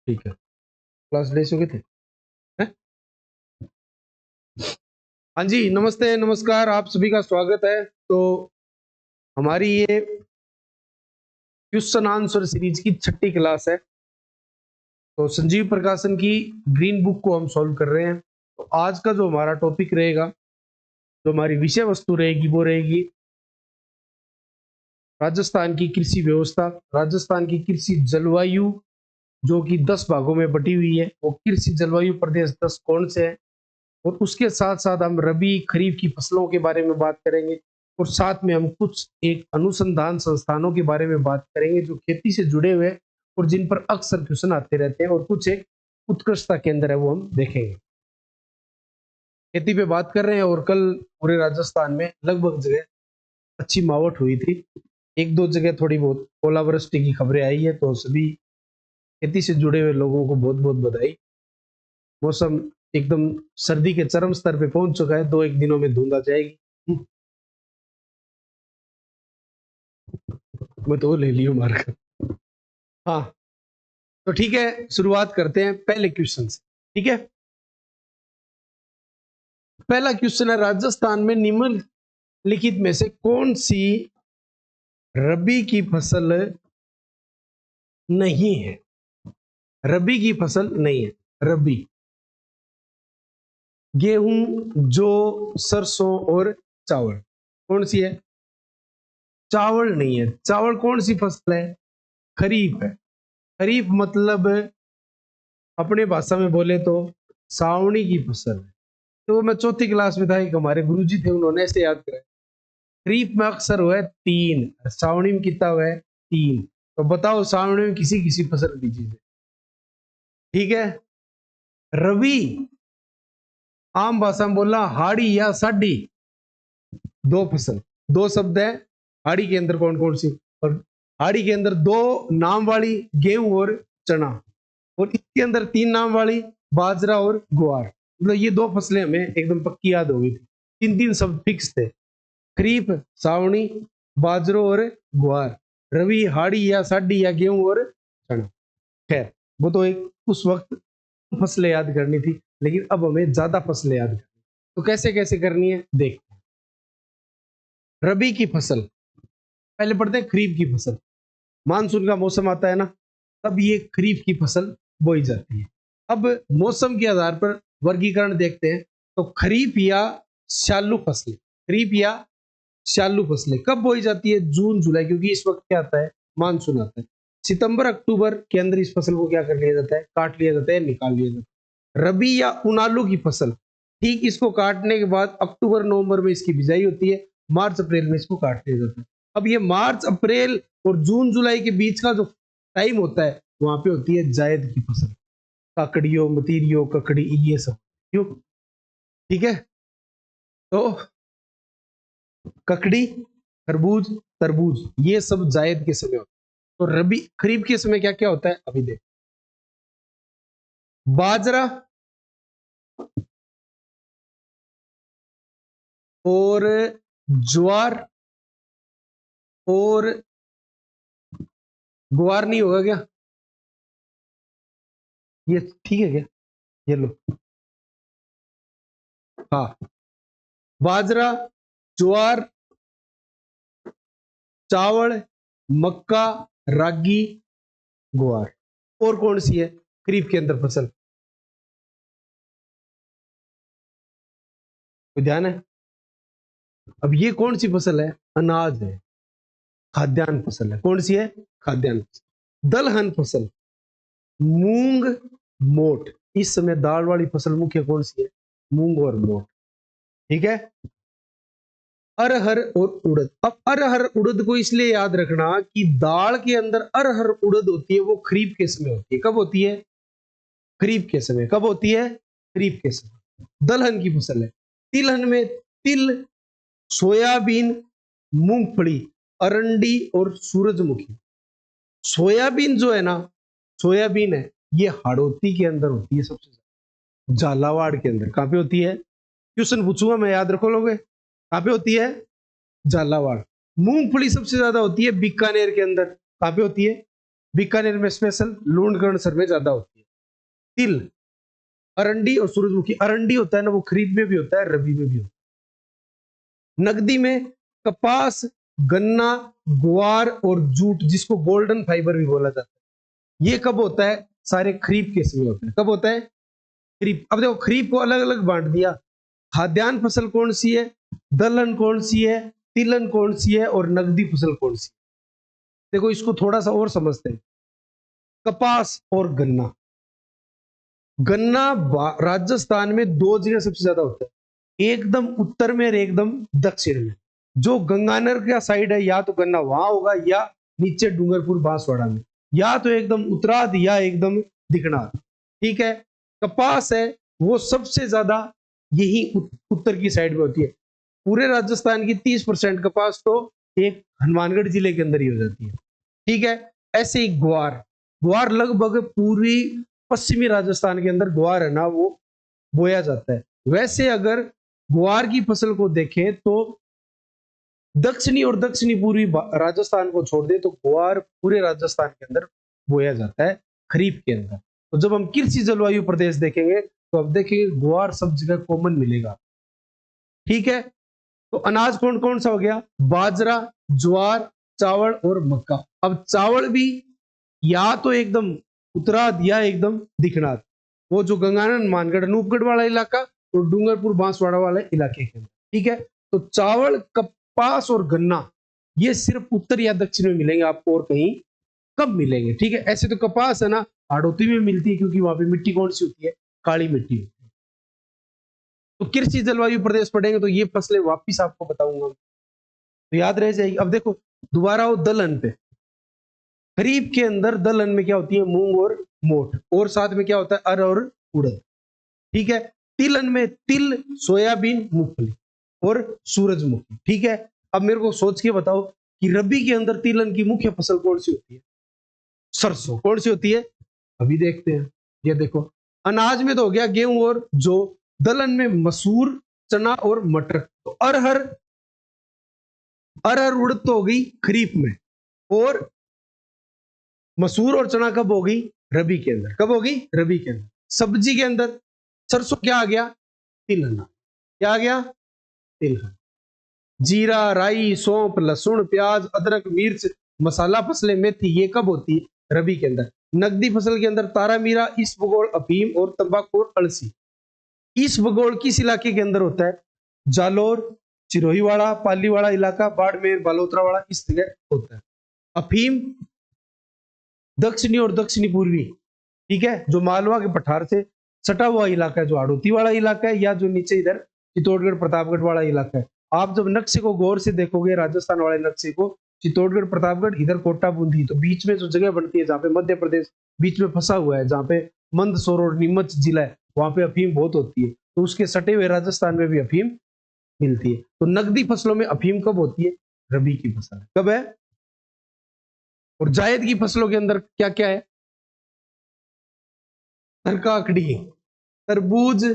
ठीक है, class days हो गए थे हैं? हाँ जी, नमस्ते नमस्कार, आप सभी का स्वागत है। तो हमारी ये क्वेश्चन आंसर सीरीज की 6ठी क्लास है। तो संजीव प्रकाशन की ग्रीन बुक को हम सॉल्व कर रहे हैं। तो आज का जो हमारा टॉपिक रहेगा, जो हमारी विषय वस्तु रहेगी, वो रहेगी राजस्थान की कृषि व्यवस्था, राजस्थान की कृषि जलवायु, जो कि 10 भागों में बटी हुई है। वो कृषि जलवायु प्रदेश 10 कौन से हैं, और उसके साथ साथ हम रबी खरीफ की फसलों के बारे में बात करेंगे, और साथ में हम कुछ एक अनुसंधान संस्थानों के बारे में बात करेंगे जो खेती से जुड़े हुए हैं और जिन पर अक्सर क्वेश्चन आते रहते हैं, और कुछ एक उत्कृष्टता केंद्र है वो हम देखेंगे। खेती पे बात कर रहे हैं, और कल पूरे राजस्थान में लगभग जगह अच्छी मावठ हुई थी। एक दो जगह थोड़ी बहुत ओलावृष्टि की खबरें आई है, तो सभी खेती से जुड़े हुए लोगों को बहुत बहुत बधाई। मौसम एकदम सर्दी के चरम स्तर पे पहुंच चुका है, 2-1 दिनों में धुंध आ जाएगी। मैं तो ले लियो मार्कर। हाँ, तो ठीक है, शुरुआत करते हैं पहले क्वेश्चन से। ठीक है, पहला क्वेश्चन है, राजस्थान में निम्नलिखित में से कौन सी रबी की फसल नहीं है? रबी की फसल नहीं है। रबी गेहूं, जौ, सरसों और चावल। कौन सी है? चावल नहीं है। चावल कौन सी फसल है? खरीफ है। खरीफ मतलब अपने भाषा में बोले तो सावणी की फसल है। तो मैं चौथी क्लास में था, एक हमारे गुरुजी थे, उन्होंने ऐसे याद कराया, खरीफ में अक्सर हुआ है 3, सावणी में कितना हुआ है? 3। तो बताओ सावणी में किसी किसी फसल दीजिए। ठीक है, रवि आम भाषा में बोला हाड़ी या साडी, 2 फसल, 2 शब्द है। हाड़ी के अंदर कौन कौन सी? और हाड़ी के अंदर 2 नाम वाली गेहूं और चना, और इसके अंदर 3 नाम वाली बाजरा और ग्वार। मतलब ये 2 फसलें हमें एकदम पक्की याद हो गई थी। 3-3 शब्द फिक्स थे, खरीफ, सावणी, बाजरो और ग्वार, रवि, हाड़ी या साडी या गेहूं और चना। खैर, वो तो एक उस वक्त फसलें याद करनी थी, लेकिन अब हमें ज्यादा फसलें याद करनी। तो कैसे कैसे करनी है देखते हैं। रबी की फसल, पहले पढ़ते हैं खरीफ की फसल। मानसून का मौसम आता है ना, तब ये खरीफ की फसल बोई जाती है। अब मौसम के आधार पर वर्गीकरण देखते हैं, तो खरीफ या चालू फसलें, खरीफ या चालू फसलें कब बोई जाती है? जून जुलाई, क्योंकि इस वक्त क्या आता है? मानसून आता है। सितंबर अक्टूबर के अंदर इस फसल को क्या कर लिया जाता है? काट लिया जाता है, निकाल लिया जाता है। रबी या उनालू की फसल, ठीक इसको काटने के बाद अक्टूबर नवंबर में इसकी बिजाई होती है, मार्च अप्रैल में इसको काट लिया जाता है। अब ये मार्च अप्रैल और जून जुलाई के बीच का जो टाइम होता है, वहां पे होती है जायद की फसल, काकड़ियों, मतीरियों, ककड़ी, ये सब। क्यों? ठीक है, तो ककड़ी, खरबूज, तरबूज, ये सब जायद के समय होता है। तो रबी खरीफ के समय क्या क्या होता है अभी देख। बाजरा और ज्वार और ग्वार नहीं होगा क्या? ये ठीक है क्या? ये लो, हाँ, बाजरा, ज्वार, चावल, मक्का, रागी, ग्वार। और कौन सी है खरीफ के अंदर फसल? कोई ध्यान है? अब ये कौन सी फसल है? अनाज है, खाद्यान्न फसल है। कौन सी है? खाद्यान्न फसल। दलहन फसल, मूंग, मोट। इस समय दाल वाली फसल मुख्य कौन सी है? मूंग और मोट। ठीक है, अरहर और उड़द। अब अरहर उड़द को इसलिए याद रखना कि दाल के अंदर अरहर उड़द होती है, वो खरीफ के समय होती है। कब होती है? खरीफ के समय। कब होती है? खरीफ के समय। दलहन की फसल है। तिलहन में तिल, सोयाबीन, मूंगफली, अरंडी और सूरजमुखी। सोयाबीन जो है ना, सोयाबीन है, ये हाड़ौती के अंदर होती है सबसे ज्यादा, झालावाड़ के अंदर। कहां पे होती है? क्वेश्चन पूछूंगा मैं, याद रखो लोगे। कहां पे होती है? झालावाड़। मूंगफली सबसे ज्यादा होती है बीकानेर के अंदर। कहां पे होती है? बीकानेर में स्पेशल, लूणकरणसर में ज्यादा होती है। तिल, अरंडी और सूरजमुखी। अरंडी होता है ना वो खरीफ में भी होता है, रबी में भी होता है। नकदी में कपास, गन्ना, ग्वार और जूट, जिसको गोल्डन फाइबर भी बोला जाता है, ये कब होता है? सारे खरीफ के समय होता है। कब होता है? खरीफ। अब देखो खरीफ को अलग अलग बांट दिया। खाद्यान्न फसल कौन सी है, दलहन कौन सी है, तिलहन कौन सी है और नकदी फसल कौन सी है। देखो इसको थोड़ा सा और समझते हैं। कपास और गन्ना। गन्ना राजस्थान में दो जगह सबसे ज्यादा होता है, एकदम उत्तर में और एकदम दक्षिण में। जो गंगानगर का साइड है या तो गन्ना वहां होगा या नीचे डूंगरपुर बांसवाड़ा में, या तो एकदम उत्तरार्ध या एकदम दिखनार। ठीक है। कपास है वो सबसे ज्यादा यही उत्तर की साइड में होती है। पूरे राजस्थान की 30% कपास तो एक हनुमानगढ़ जिले के अंदर ही हो जाती है। ठीक है। ऐसे ही ग्वार, ग्वार लगभग पूरी पश्चिमी राजस्थान के अंदर ग्वार है ना वो बोया जाता है। वैसे अगर ग्वार की फसल को देखें तो दक्षिणी और दक्षिणी पूर्वी राजस्थान को छोड़ दे तो ग्वार पूरे राजस्थान के अंदर बोया जाता है खरीफ के अंदर। तो जब हम कृषि जलवायु प्रदेश देखेंगे तो अब देखेंगे ग्वार सब जगह कॉमन मिलेगा। ठीक है। तो अनाज कौन कौन सा हो गया? बाजरा, ज्वार, चावल और मक्का। अब चावल भी या तो एकदम उत्तरार्ध या एकदम दिखनार्ध, वो जो गंगानगर, मानगढ़, अनूपगढ़ वाला इलाका और डूंगरपुर बांसवाड़ा वाले इलाके के अंदर। ठीक है। तो चावल, कपास और गन्ना ये सिर्फ उत्तर या दक्षिण में मिलेंगे आपको, और कहीं कब मिलेंगे। ठीक है। ऐसे तो कपास है ना हाड़ौती में मिलती है, क्योंकि वहां पे मिट्टी कौन सी होती है? काली मिट्टी होती है। तो कृषि जलवायु प्रदेश पढ़ेंगे तो ये फसलें वापिस आपको बताऊंगा, तो याद रह जाएगी। अब देखो दोबारा हो दलहन पे। खरीफ के अंदर दलहन में क्या होती है? मूंग और मोठ, और साथ में क्या होता है? अर और उड़द। ठीक है। तिलहन में तिल, सोयाबीन, मूंगफली और सूरजमुखी। ठीक है। अब मेरे को सोच के बताओ कि रबी के अंदर तिलहन की मुख्य फसल कौन सी होती है? सरसों। कौन सी होती है? अभी देखते हैं। ये देखो अनाज में तो हो गया गेहूं और जौ। दलहन में मसूर, चना और मटर। तो अरहर, अरहर उड़द तो हो गई खरीफ में, और मसूर और चना कब होगी? रबी के अंदर। कब होगी? रबी के अंदर। सब्जी के अंदर सरसों क्या आ गया? तिलहन। क्या आ गया? तिलहन। जीरा, राई, सौंफ, लहसुन, प्याज, अदरक, मिर्च, मसाला फसलें, मेथी, ये कब होती है? रबी के अंदर। नकदी फसल के अंदर तारा मीरा, इसबगोल, अफीम और तंबाकू और अलसी। इसबगोल किस इलाके के अंदर होता है? जालोर, चिरोहीवाड़ा, पालीवाड़ा इलाका, बाड़मेर, बालोतरा वाला, इस जगह होता है। अफीम दक्षिणी और दक्षिणी पूर्वी। ठीक है। जो मालवा के पठार से सटा हुआ इलाका है, जो हाड़ौती वाला इलाका है, या जो नीचे इधर चित्तौड़गढ़ प्रतापगढ़ वाला इलाका है। आप जब नक्शे को गौर से देखोगे, राजस्थान वाले नक्शे को, चित्तौड़गढ़ प्रतापगढ़, इधर कोटा बूंदी, तो बीच में जो जगह बनती है जहाँ पे मध्य प्रदेश बीच में फंसा हुआ है, जहाँ पे मंदसौर और नीमच जिला है, वहां पे अफीम बहुत होती है। तो उसके सटे हुए राजस्थान में भी अफीम मिलती है। तो नकदी फसलों में अफीम कब होती है? रबी की फसल कब है? और जायद की फसलों के अंदर क्या क्या है? काकड़ी, तरबूज,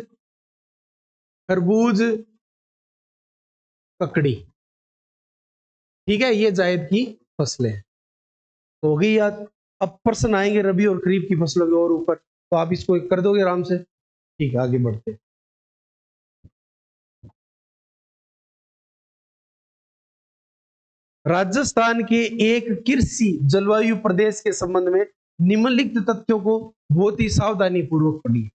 खरबूज, ककड़ी। ठीक है। ये जायद की फसलें हो गई याद। अब प्रश्न आएंगे रबी और खरीफ की फसलों के और ऊपर, तो आप इसको कर दोगे आराम से। ठीक है, आगे बढ़ते हैं। राजस्थान के एक कृषि जलवायु प्रदेश के संबंध में निम्नलिखित तथ्यों को बहुत ही सावधानी पूर्वक पढ़िए।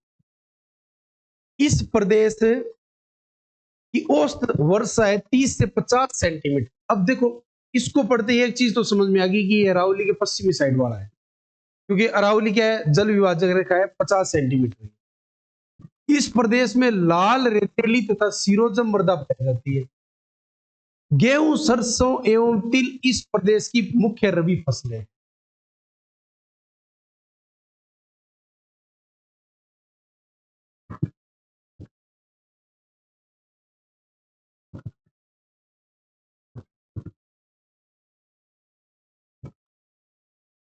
इस प्रदेश की औसत वर्षा है 30 से 50 सेंटीमीटर। अब देखो इसको पढ़ते ही एक चीज तो समझ में आ गई कि ये अरावली के पश्चिमी साइड वाला है, क्योंकि अरावली क्या है? जल विभाजक रेखा है 50 सेंटीमीटर। इस प्रदेश में लाल रेतीली तथा सिरोजम मृदा पाई जाती है। गेहूं, सरसों एवं तिल इस प्रदेश की मुख्य रबी फसलें हैं।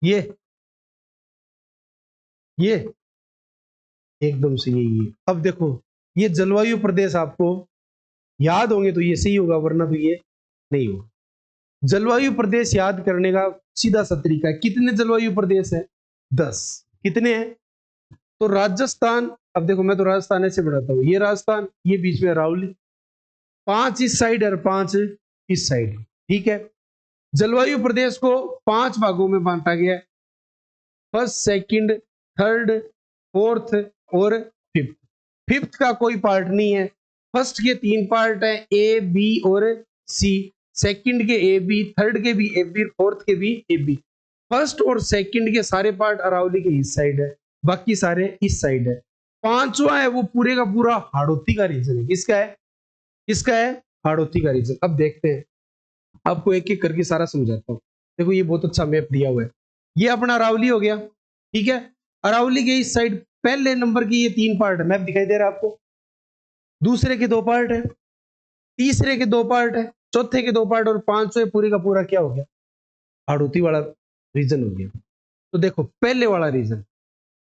ये एकदम से यही है। अब देखो ये जलवायु प्रदेश आपको याद होंगे तो ये सही होगा, वरना तो ये नहीं होगा। जलवायु प्रदेश याद करने का सीधा सा तरीका है। कितने जलवायु प्रदेश है? 10। कितने हैं? तो राजस्थान, अब देखो मैं तो राजस्थान ऐसे बढ़ाता हूँ, ये राजस्थान, ये बीच में अरावली, 5 इस साइड और 5 इस साइड। ठीक है, जलवायु प्रदेश को 5 भागों में बांटा गया है, फर्स्ट, सेकंड, थर्ड, फोर्थ और फिफ्थ। फिफ्थ का कोई पार्ट नहीं है। फर्स्ट के 3 पार्ट है, ए, बी और सी। सेकंड के ए बी, थर्ड के भी ए बी, फोर्थ के भी ए बी। फर्स्ट और सेकंड के सारे पार्ट अरावली के इस साइड है, बाकी सारे इस साइड है। पांचवा है वो पूरे का पूरा हाड़ौती का रीजन है। किसका है? किसका है? हाड़ौती का रीजन। अब देखते हैं, आपको एक एक करके सारा समझाता हूँ। देखो ये बहुत अच्छा मैप दिया हुआ है। ये अपना अरावली हो गया, ठीक है। अरावली के इस साइड पहले नंबर की ये 3 पार्ट है, मैप दिखाई दे रहा है आपको। दूसरे के 2 पार्ट है, तीसरे के 2 पार्ट है, चौथे के 2 पार्ट और पांचवें पूरे का पूरा क्या हो गया? हाड़ौती वाला रीजन हो गया। तो देखो पहले वाला रीजन,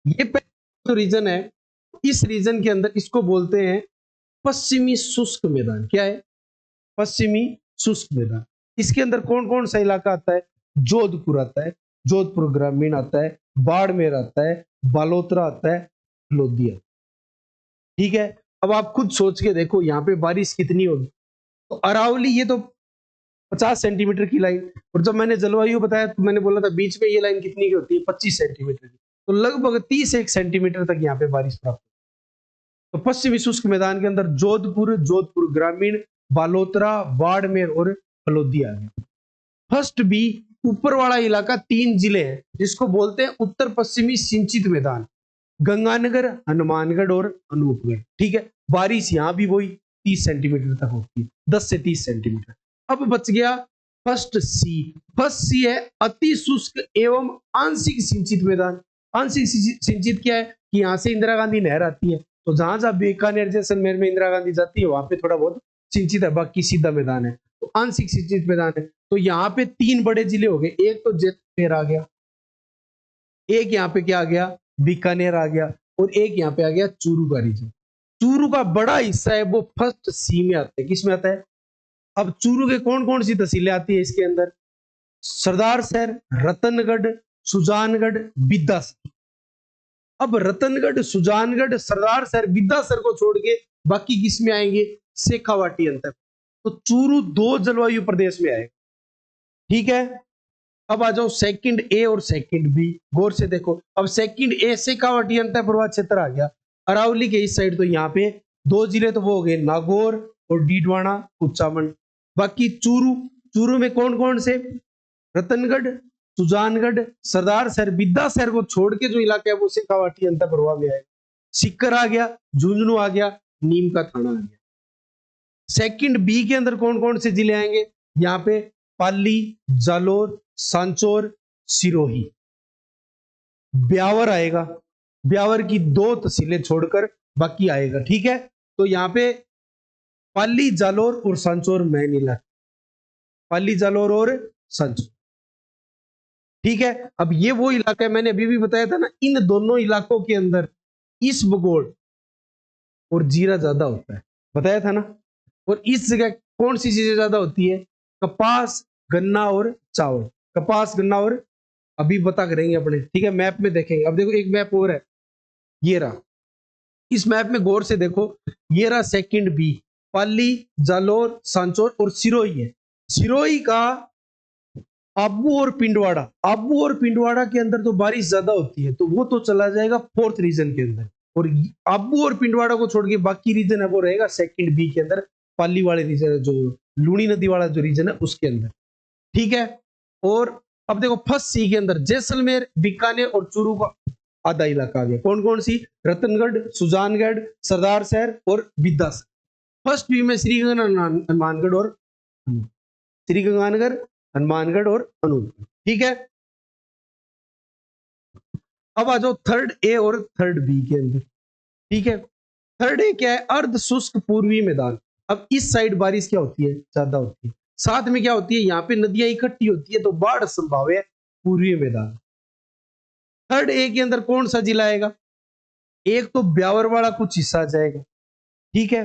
ये पहले जो रीजन है, इस रीजन के अंदर इसको बोलते हैं पश्चिमी शुष्क मैदान। क्या है? पश्चिमी शुष्क मैदान। इसके अंदर कौन कौन सा इलाका आता है? जोधपुर आता है, जोधपुर ग्रामीण आता है, बाड़मेर आता है, बालोतरा आता है, लोधिया। ठीक है, अब आप खुद सोच के देखो यहाँ पे बारिश कितनी होगी। तो अरावली ये तो 50 सेंटीमीटर की लाइन, और जब मैंने जलवायु बताया तो मैंने बोला था बीच में ये लाइन कितनी की होती है? 25 सेंटीमीटर की। तो लगभग 31 सेंटीमीटर तक यहाँ पे बारिश प्राप्त। तो पश्चिमी शुष्क मैदान के अंदर जोधपुर, जोधपुर ग्रामीण, बालोतरा, बाड़मेर और हलोदिया आ गया। फर्स्ट बी, ऊपर वाला इलाका 3 जिले हैं जिसको बोलते हैं उत्तर पश्चिमी सिंचित मैदान, गंगानगर, हनुमानगढ़ और अनूपगढ़। ठीक है, बारिश यहाँ भी वही 30 सेंटीमीटर तक होती है, 10 से 30 सेंटीमीटर। अब बच गया फर्स्ट सी। फर्स्ट सी है अति शुष्क एवं आंशिक सिंचित मैदान। आंशिक सिंचित क्या है कि यहाँ से इंदिरा गांधी नहर आती है, तो जहां जहां बीकानेर जैसलमेर में इंदिरा गांधी जाती है वहां पे थोड़ा बहुत सिंचित है, बाकी सीधा मैदान है। तो आंशिक सिंचित मैदान है। तो यहाँ पे 3 बड़े जिले हो गए, एक तो जैसलमेर आ गया, एक यहाँ पे क्या आ गया? बीकानेर आ गया, और एक यहाँ पे आ गया चूरू का रीजन। चूरू का बड़ा हिस्सा है वो फर्स्ट सी में आता है। किस में आता है? अब चूरू के कौन कौन सी तहसीलें आती है इसके अंदर? सरदार शहर, रतनगढ़, सुजानगढ़, बिद्दासर। अब रतनगढ़, सुजानगढ़, सरदार शहर, बिद्दासर को छोड़ के बाकी किस में आएंगे? शेखावाटी अंतर। तो चूरू 2 जलवायु प्रदेश में आएगा। ठीक है, अब आ जाओ सेकंड ए और सेकंड बी। गौर से देखो, अब सेकंड ए शेखावाटी अंतर प्रवाह क्षेत्र आ गया अरावली के इस साइड। तो यहाँ पे 2 जिले तो वो हो गए, नागौर और डीडवाना, कुचामन। बाकी चूरू, चूरू में कौन कौन से? रतनगढ़, सुजानगढ़, सरदार शहर, बिद्दासर को छोड़ के जो इलाका है वो शेखावाटी अंतर प्रवाह में आएगा। सिक्कर आ गया, झुंझुनू आ गया, नीम का थाना आ गया। सेकंड बी के अंदर कौन कौन से जिले आएंगे? यहाँ पे पाली, जालोर, सांचौर, सिरोही, ब्यावर आएगा। ब्यावर की 2 तहसीलें छोड़कर बाकी आएगा। ठीक है, तो यहाँ पे पाली, जालोर और सांचौर मेन इलाका, पाली, जालोर और सांचौर। ठीक है, अब ये वो इलाका है, मैंने अभी भी बताया था ना, इन दोनों इलाकों के अंदर इस भूगोल और जीरा ज्यादा होता है, बताया था ना। और इस जगह कौन सी चीजें ज्यादा होती है? कपास, गन्ना और चावल। कपास, गन्ना और, अभी पता करेंगे अपने। ठीक है, मैप में देखेंगे। अब देखो एक मैप और है, ये रहा। इस मैप में गौर से देखो, ये रहा सेकंड बी, पाली, जालोर, सांचौर और सिरोही है। सिरोही का आबू और पिंडवाड़ा, आबू और पिंडवाड़ा के अंदर तो बारिश ज्यादा होती है, तो वो तो चला जाएगा 4th रीजन के अंदर। और आबू और पिंडवाड़ा को छोड़ के बाकी रीजन है वो रहेगा सेकंड बी के अंदर, पाली वाले रीजन, जो लूणी नदी वाला जो रीजन है उसके अंदर। ठीक है, और अब देखो फर्स्ट सी के अंदर जैसलमेर, बीकानेर और चूरू का आधा इलाका आ गया। कौन कौन सी? रतनगढ़, सुजानगढ़, सरदार शहर और बिद्दासर। फर्स्ट बी में हनुमानगढ़ और श्रीगंगानगर, हनुमानगढ़ और अनूपगढ़। ठीक है, अब आ जाओ थर्ड ए और थर्ड बी के अंदर। ठीक है, थर्ड ए क्या है? अर्ध शुष्क पूर्वी मैदान। अब इस साइड बारिश क्या होती है? ज्यादा होती है। साथ में क्या होती है? यहाँ पे नदियां इकट्ठी होती है, तो बाढ़ संभाव्य है, पूर्वी मैदान। थर्ड ए के अंदर कौन सा जिला आएगा? एक तो ब्यावर वाला कुछ हिस्सा जाएगा, ठीक है,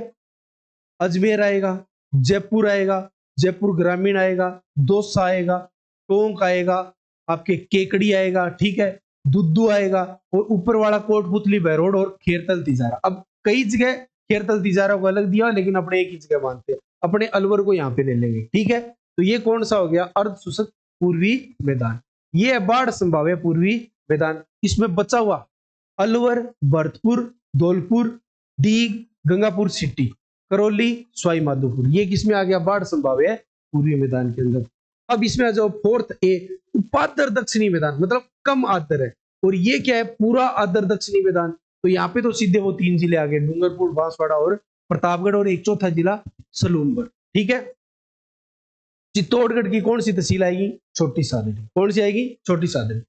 अजमेर आएगा, जयपुर आएगा, जयपुर ग्रामीण आएगा, दौसा आएगा, टोंक आएगा, आपके केकड़ी आएगा, ठीक है, दुद्दू आएगा, और ऊपर वाला कोटपुतली, बहरोड और खेरतल तिजारा। अब कई जगह खेरतल तिजारा को अलग दिया, लेकिन अपने एक ही जगह मानते हैं, अपने अलवर को यहाँ पे ले लेंगे, ठीक है। तो ये कौन सा हो गया, अर्ध शुष्क पूर्वी मैदान। ये है बाढ़ संभाव्य पूर्वी मैदान। इसमें बचा हुआ अलवर, भरतपुर, धौलपुर, डीग, गंगापुर सिटी, करौली, सवाई माधोपुर, ये किसमें आ गया, बाढ़ संभाव्य पूर्वी मैदान के अंदर। अब इसमें आ जाओ फोर्थ ए, उपातर दक्षिणी मैदान, मतलब कम आदर है, और ये क्या है, पूरा आदर दक्षिणी मैदान। तो यहाँ पे तो सीधे वो 3 जिले आ गए, डूंगरपुर, बांसवाड़ा और प्रतापगढ़, और एक चौथा जिला सलूनपुर, ठीक है। चित्तौड़गढ़ की कौन सी तहसील आएगी, छोटी सादड़ी, कौन सी आएगी, छोटी सादड़ी।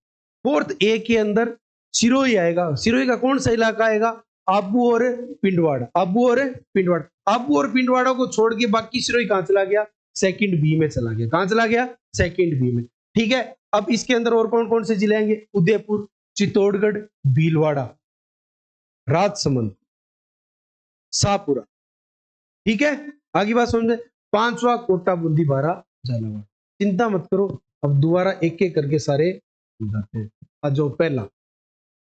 फोर्थ ए के अंदर सिरोही आएगा। सिरोही का कौन सा इलाका आएगा, आबू और पिंडवाड़ा, आबू और पिंडवाड़ा। आबू और पिंडवाड़ा को छोड़ के बाकी सिरोही कहां चला गया, सेकंड बी में चला गया। कहां चला गया, सेकंड बी में, ठीक है। अब इसके अंदर और कौन कौन से जिले आएंगे, उदयपुर, चित्तौड़गढ़, भीलवाड़ा, राजसमंद, शाहपुरा, ठीक है। आगे बात समझे। पांचवा कोटा, बूंदी, बारा, झालावाड़। चिंता मत करो, अब दोबारा एक एक करके सारे जाते हैं। आज जो पहला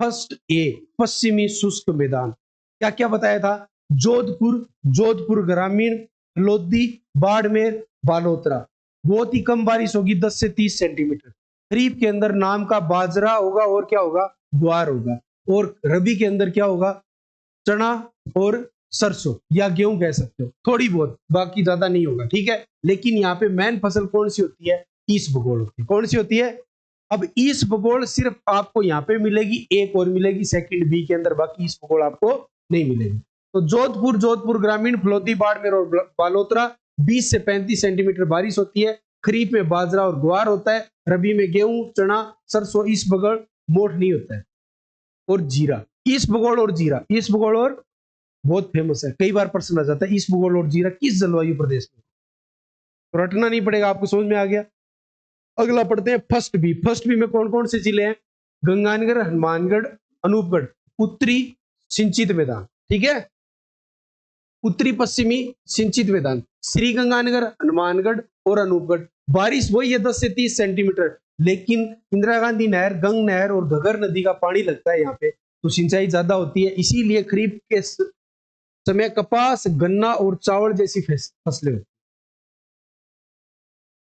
फर्स्ट ए, पश्चिमी शुष्क मैदान, क्या क्या बताया था, जोधपुर, जोधपुर ग्रामीण, लोधी, बाड़मेर, बालोतरा। बहुत ही कम बारिश होगी, 10 से 30 सेंटीमीटर। खरीफ के अंदर नाम का बाजरा होगा, और क्या होगा, ग्वार होगा, और रबी के अंदर क्या होगा, चना और सरसों या गेहूं कह सकते हो, थोड़ी बहुत, बाकी ज्यादा नहीं होगा, ठीक है। लेकिन यहाँ पे मेन फसल कौन सी होती है, ईस बगोल होती है। कौन सी होती है, अब ईस बगोल सिर्फ आपको यहाँ पे मिलेगी, एक और मिलेगी सेकंड बी के अंदर, बाकी ईस बगोल आपको नहीं मिलेगी। तो जोधपुर, जोधपुर ग्रामीण, फलोदी, बाड़मेर और बालोतरा 20 से 35 सेंटीमीटर बारिश होती है। खरीफ में बाजरा और ग्वार होता है, रबी में गेहूं, चना, सरसों, ईस बगोल, मोठ नहीं होता है, और जीरा। ईस बगोल और जीरा, ईस बगोल और बहुत फेमस है, कई बार प्रश्न आ जाता है, ईस बगोल और जीरा किस जलवायु प्रदेश में, तो रटना नहीं पड़ेगा, आपको समझ में आ गया। अगला पढ़ते हैं फर्स्ट बी। फर्स्ट बी में कौन कौन से जिले हैं, गंगानगर, हनुमानगढ़, अनूपगढ़, उत्तरी सिंचित मैदान, ठीक है, उत्तरी पश्चिमी सिंचित मैदान, श्री गंगानगर, हनुमानगढ़ और अनूपगढ़। बारिश वही है 10 से 30 सेंटीमीटर, लेकिन इंदिरा गांधी नहर, गंग नहर और घगर नदी का पानी लगता है यहाँ पे, तो सिंचाई ज्यादा होती है, इसीलिए खरीफ के समय कपास, गन्ना और चावल जैसी फसलें होती,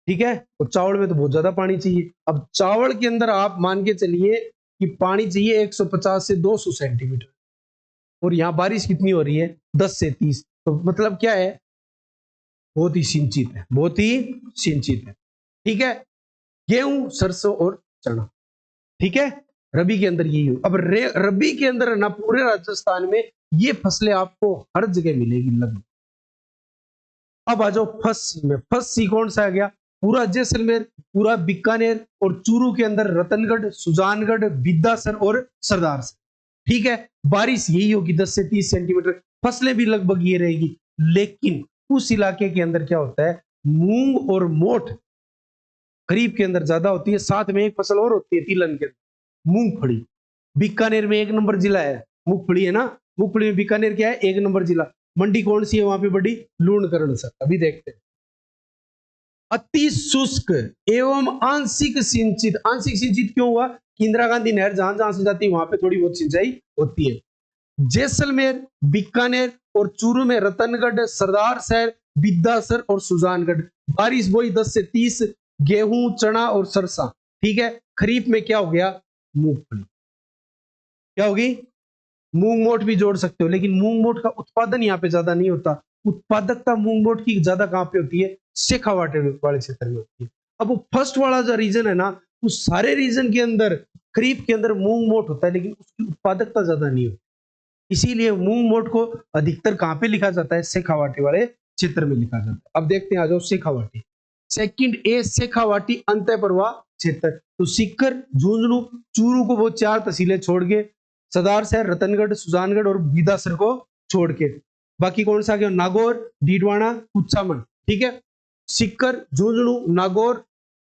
ठीक है। और चावल में तो बहुत ज्यादा पानी चाहिए। अब चावल के अंदर आप मान के चलिए कि पानी चाहिए 150 से 200 सेंटीमीटर, और यहाँ बारिश कितनी हो रही है, 10 से 30, तो मतलब क्या है, बहुत ही सिंचित है, बहुत ही सिंचित है, ठीक है। गेहूं, सरसों और चना, ठीक है, रबी के अंदर यही हो। अब रबी के अंदर ना पूरे राजस्थान में ये फसलें आपको हर जगह मिलेगी लगभग। अब आ जाओ फर्स्ट सी में। फर्स्ट सी कौन सा आ गया, पूरा जैसलमेर, पूरा बीकानेर और चूरू के अंदर रतनगढ़, सुजानगढ़, विद्यासर और सरदार, ठीक है। बारिश यही होगी 10 से 30 सेंटीमीटर, फसलें भी लगभग ये रहेगी, लेकिन उस इलाके के अंदर क्या होता है, मूंग और मोठ खरीफ के अंदर ज्यादा होती है, साथ में एक फसल और होती है तिलहन के अंदर, मूंगफली। बीकानेर में 1 नंबर जिला है, मूंगफली है ना, मूंगफली में बीकानेर क्या है, 1 नंबर जिला। मंडी कौन सी है वहां पे बड़ी, लूणकरण सर, अभी देखते हैं। अति शुष्क एवं आंशिक सिंचित, आंशिक सिंचित क्यों हुआ, इंदिरा गांधी नहर जहां जहां से जाती है वहां पे थोड़ी बहुत सिंचाई होती है। जैसलमेर, बीकानेर और चूरू में रतनगढ़, सरदार शहर, विद्यासर और सुजानगढ़। बारिश वही 10 से 30, गेहूं, चना और सरसा, ठीक है। खरीफ में क्या हो गया, मूंगफली, क्या होगी, मूंग मोठ भी जोड़ सकते हो, लेकिन मूंग मोठ का उत्पादन यहाँ पे ज्यादा नहीं होता। उत्पादकता मूंग मोठ की ज्यादा कहां पे होती है, शेखावाट वाले क्षेत्र में होती है। अब वो फर्स्ट वाला जो रीजन है ना, उस सारे रीजन के अंदर खरीफ के अंदर मूंग मोठ होता है, लेकिन उसकी उत्पादकता ज्यादा नहीं होती, इसीलिए मूंग मोठ को अधिकतर कहां पे लिखा जाता है, शेखावाटी वाले क्षेत्र में लिखा जाता है। अब देखते हैं, आ जाओ शेखावाटी। सेकंड ए, शेखावाटी अंतः प्रवाह क्षेत्र, तो सीकर, झुंझुनू, चूरू को वो 4 तहसीलें छोड़ के, सरदार शहर, रतनगढ़, सुजानगढ़ और विदासर को छोड़ के, बाकी कौन सा गया, नागौर, डीडवाना, कुचामन, ठीक है। सीकर, झुंझुनू, नागौर,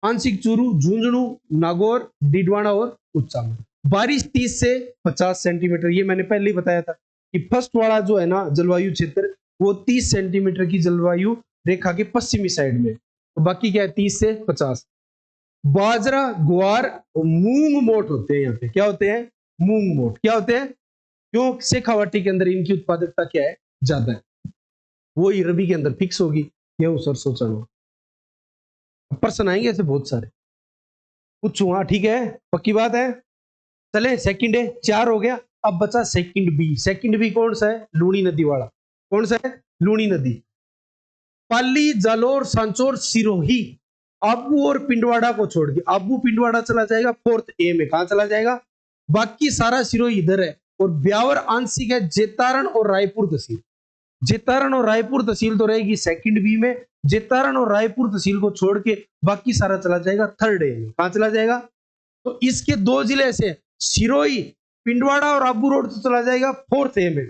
आंशिक चूरू, झुंझुनू, नागौर, डीडवाना और कुचामन। बारिश 30 से 50 सेंटीमीटर, ये मैंने पहले ही बताया था कि फर्स्ट वाला जो है ना जलवायु क्षेत्र, वो 30 सेंटीमीटर की जलवायु रेखा के पश्चिमी साइड में, तो बाकी क्या है 30 से 50। बाजरा, ग्वार, मूंग मोट होते हैं यहाँ पे। क्या होते हैं? मूंग मोट। क्या होते हैं? क्यों? शेखावाटी के अंदर इनकी उत्पादकता क्या है? ज्यादा है। वही रबी के अंदर फिक्स होगी, गेहूं, सरसों, चना। प्रश्न आएंगे ऐसे बहुत सारे। पूछू? हाँ ठीक है, पक्की बात है। चले सेकंड है, 4 हो गया। अब बचा सेकंड बी। सेकंड बी कौन सा है? लूणी नदी वाला। कौन सा है? लूणी नदी। पाली, जालोर, सांचौर, सिरोही, आबू और पिंडवाड़ा को छोड़ के, आबू पिंडवाड़ा चला जाएगा फोर्थ ए में। कहां चला जाएगा? बाकी सारा सिरोही इधर है। और ब्यावर आंशिक है जेतारण और रायपुर तहसील। जेतारण और रायपुर तहसील तो रहेगी सेकंड बी में। जेतारण और रायपुर तहसील को छोड़ के बाकी सारा चला जाएगा थर्ड ए में। कहां चला जाएगा? तो इसके 2 जिले ऐसे हैं, सिरोही, पिंडवाड़ा और आबू रोड तो चला जाएगा फोर्थ ए में।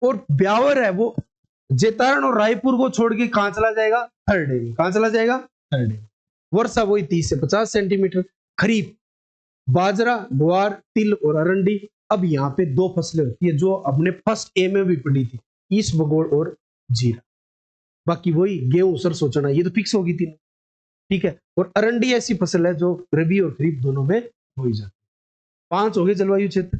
और ब्यावर है वो जेतारण और रायपुर को छोड़ के कहां चला जाएगा? थर्ड ए में। कहां चला जाएगा? Third A. वर्षा वही 30 से 50 सेंटीमीटर। खरीफ बाजरा, ग्वार, तिल और अरंडी। अब यहाँ पे 2 फसलें होती है जो अपने फर्स्ट ए में भी पड़ी थी, ईस्ट बगोड़ और जीरा। बाकी वही गेहूं, सरसों, चना, ये तो फिक्स होगी तीनों। ठीक है। और अरंडी ऐसी फसल है जो रबी और खरीफ दोनों में बोई जाती है। 5 हो गए जलवायु क्षेत्र।